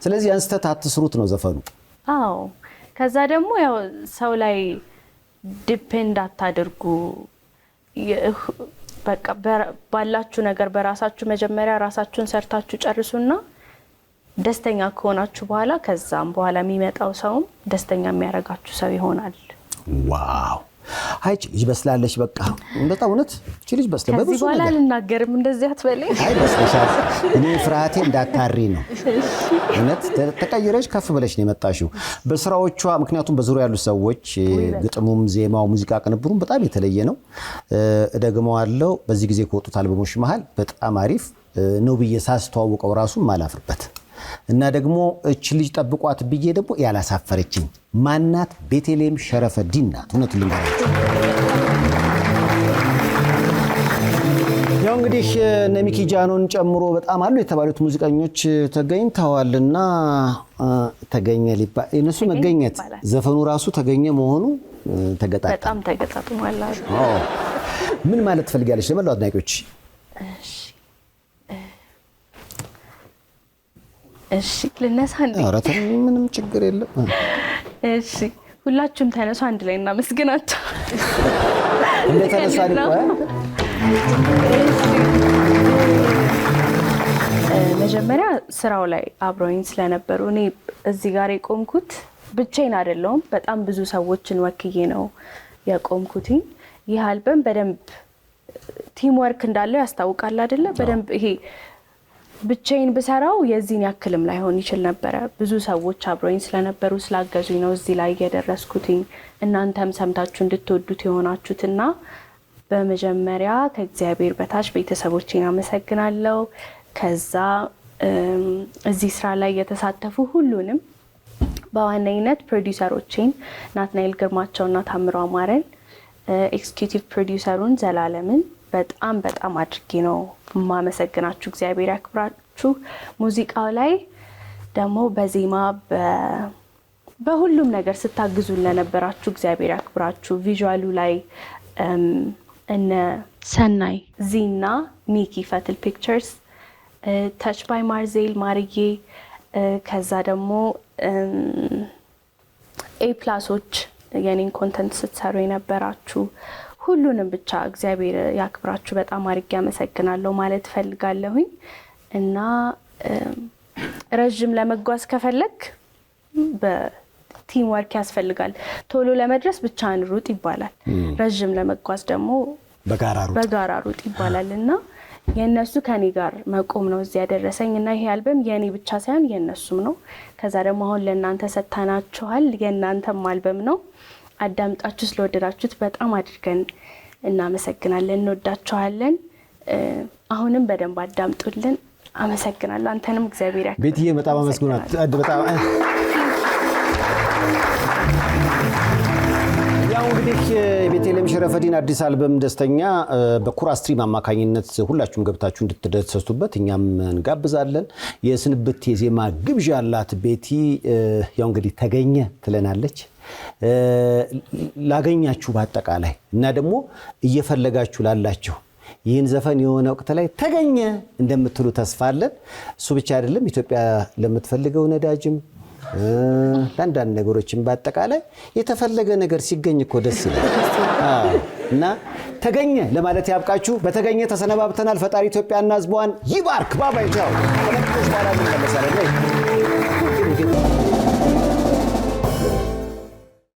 Speaker 1: ስለዚህ አንስተት አትስሩት ነው ዘፈኑ።
Speaker 2: አዎ። ከዛ ደግሞ ያው ሰው ላይ ዲፔንድ አታድርጉ። በቃ ባላችሁ ነገር በራሳችሁ መጀመሪያ ራሳችሁን ሰርታችሁ ጨርሱና ደስተኛ ከሆናችሁ በኋላ ከዛም በኋላ የሚመጣው ሰውም ደስተኛ የሚያረጋችሁ ሰው ይሆናል።
Speaker 1: ዋው! አይ ልጅ በስላለች በቃ በጣም እውነት እቺ ልጅ በስለ በብዙ
Speaker 2: ነገር በኋላ ልናገርም እንደዚህ አትበለኝ።
Speaker 1: አይ በስለሻል። እኔ ፍርሃቴ እንዳታሪ ነው። እውነት ተቀይረሽ ከፍ ብለሽ ነው የመጣሽው በስራዎቿ። ምክንያቱም በዙሪያ ያሉ ሰዎች ግጥሙም ዜማው ሙዚቃ ቅንብሩም በጣም የተለየ ነው። ደግሞዋለሁ በዚህ ጊዜ ከወጡት አልበሞች መሃል በጣም አሪፍ ነው ብዬ ሳስተዋውቀው ራሱ ማላፍርበት እና ደግሞ እቺ ልጅ ጠብቋት ብዬ ደግሞ ያላሳፈረችኝ ማናት? ቤተልሔም ሸረፈዲን ናት። እውነቱን ልንገራችሁ ያው እንግዲህ እነ ሚኪ ጃኖን ጨምሮ በጣም አሉ የተባሉት ሙዚቀኞች ተገኝተዋልና ተገኘ ሊባል እነሱ መገኘት ዘፈኑ ራሱ ተገኘ መሆኑ ተገጣጣ
Speaker 2: በጣም ተገጣጥሟል።
Speaker 1: ምን ማለት ፈልጋለች ለማለት አድናቂዎች?
Speaker 2: እሺ ልነሳ እንዴ?
Speaker 1: ኧረ ምንም ችግር የለም።
Speaker 2: እሺ ሁላችሁም ተነሱ አንድ ላይ እናመስግናቸው።
Speaker 1: እንደ ተነሳ
Speaker 2: መጀመሪያ ስራው ላይ አብረውኝ ስለነበሩ እኔ እዚህ ጋር የቆምኩት ብቻዬን አይደለሁም። በጣም ብዙ ሰዎችን ወክዬ ነው የቆምኩት። ይህ አልበም በደንብ ቲም ወርክ እንዳለው ያስታውቃል አይደለ? በደንብ ይሄ ብቻዬን ብሰራው የዚህን ያክልም ላይሆን ይችል ነበረ። ብዙ ሰዎች አብረውኝ ስለነበሩ ስላገዙኝ ነው እዚህ ላይ የደረስኩት። እናንተም ሰምታችሁ እንድትወዱት የሆናችሁትና በመጀመሪያ ከእግዚአብሔር በታች ቤተሰቦቼን አመሰግናለሁ። ከዛ እዚህ ስራ ላይ የተሳተፉ ሁሉንም በዋነኝነት ፕሮዲውሰሮቼን ናትናኤል ግርማቸውና ታምሮ አማረን፣ ኤክስኪዩቲቭ ፕሮዲውሰሩን ዘላለምን በጣም በጣም አድርጌ ነው ማመሰግናችሁ። እግዚአብሔር ያክብራችሁ። ሙዚቃው ላይ ደግሞ በዜማ በሁሉም ነገር ስታግዙን ለነበራችሁ እግዚአብሔር ያክብራችሁ። ቪዥዋሉ ላይ እነ ሰናይ ዚና ሚኪ ፈትል ፒክቸርስ፣ ታች ባይ ማርዜል ማርዬ፣ ከዛ ደግሞ ኤፕላሶች የኔን ኮንተንት ስትሰሩ የነበራችሁ ሁሉንም ብቻ እግዚአብሔር ያክብራችሁ። በጣም አድርጌ አመሰግናለሁ ማለት ፈልጋለሁኝ። እና ረጅም ለመጓዝ ከፈለክ በቲም ወርክ ያስፈልጋል። ቶሎ ለመድረስ ብቻህን ሩጥ ይባላል። ረጅም ለመጓዝ ደግሞ በጋራ ሩጥ ይባላል። እና የነሱ ከኔ ጋር መቆም ነው እዚህ ያደረሰኝ። እና ይሄ አልበም የኔ ብቻ ሳይሆን የነሱም ነው። ከዛ ደግሞ አሁን ለእናንተ ሰጥተናችኋል። የእናንተም አልበም ነው። አዳምጣችሁ ስለወደዳችሁት በጣም አድርገን እናመሰግናለን። እንወዳችኋለን። አሁንም በደንብ አዳምጡልን። አመሰግናለሁ። አንተንም እግዚአብሔር ያክብር።
Speaker 1: ቤትዬ በጣም አመስግናት። በጣም ያው እንግዲህ የቤተልሔም ሸረፈዲን አዲስ አልበም ደስተኛ በኩራ ስትሪም አማካኝነት ሁላችሁም ገብታችሁ እንድትደሰቱበት እኛም እንጋብዛለን። የስንብት የዜማ ግብዣ አላት ቤቲ። ያው እንግዲህ ተገኘ ትለናለች። ላገኛችሁ በአጠቃላይ እና ደግሞ እየፈለጋችሁ ላላችሁ ይህን ዘፈን የሆነ ወቅት ላይ ተገኘ እንደምትሉ ተስፋ አለን። እሱ ብቻ አይደለም፣ ኢትዮጵያ ለምትፈልገው ነዳጅም ለአንዳንድ ነገሮችን በአጠቃላይ የተፈለገ ነገር ሲገኝ እኮ ደስ ይላል እና ተገኘ ለማለት ያብቃችሁ። በተገኘ ተሰነባብተናል። ፈጣሪ ኢትዮጵያና ሕዝቧን ይባርክ። ባባይ ቻው።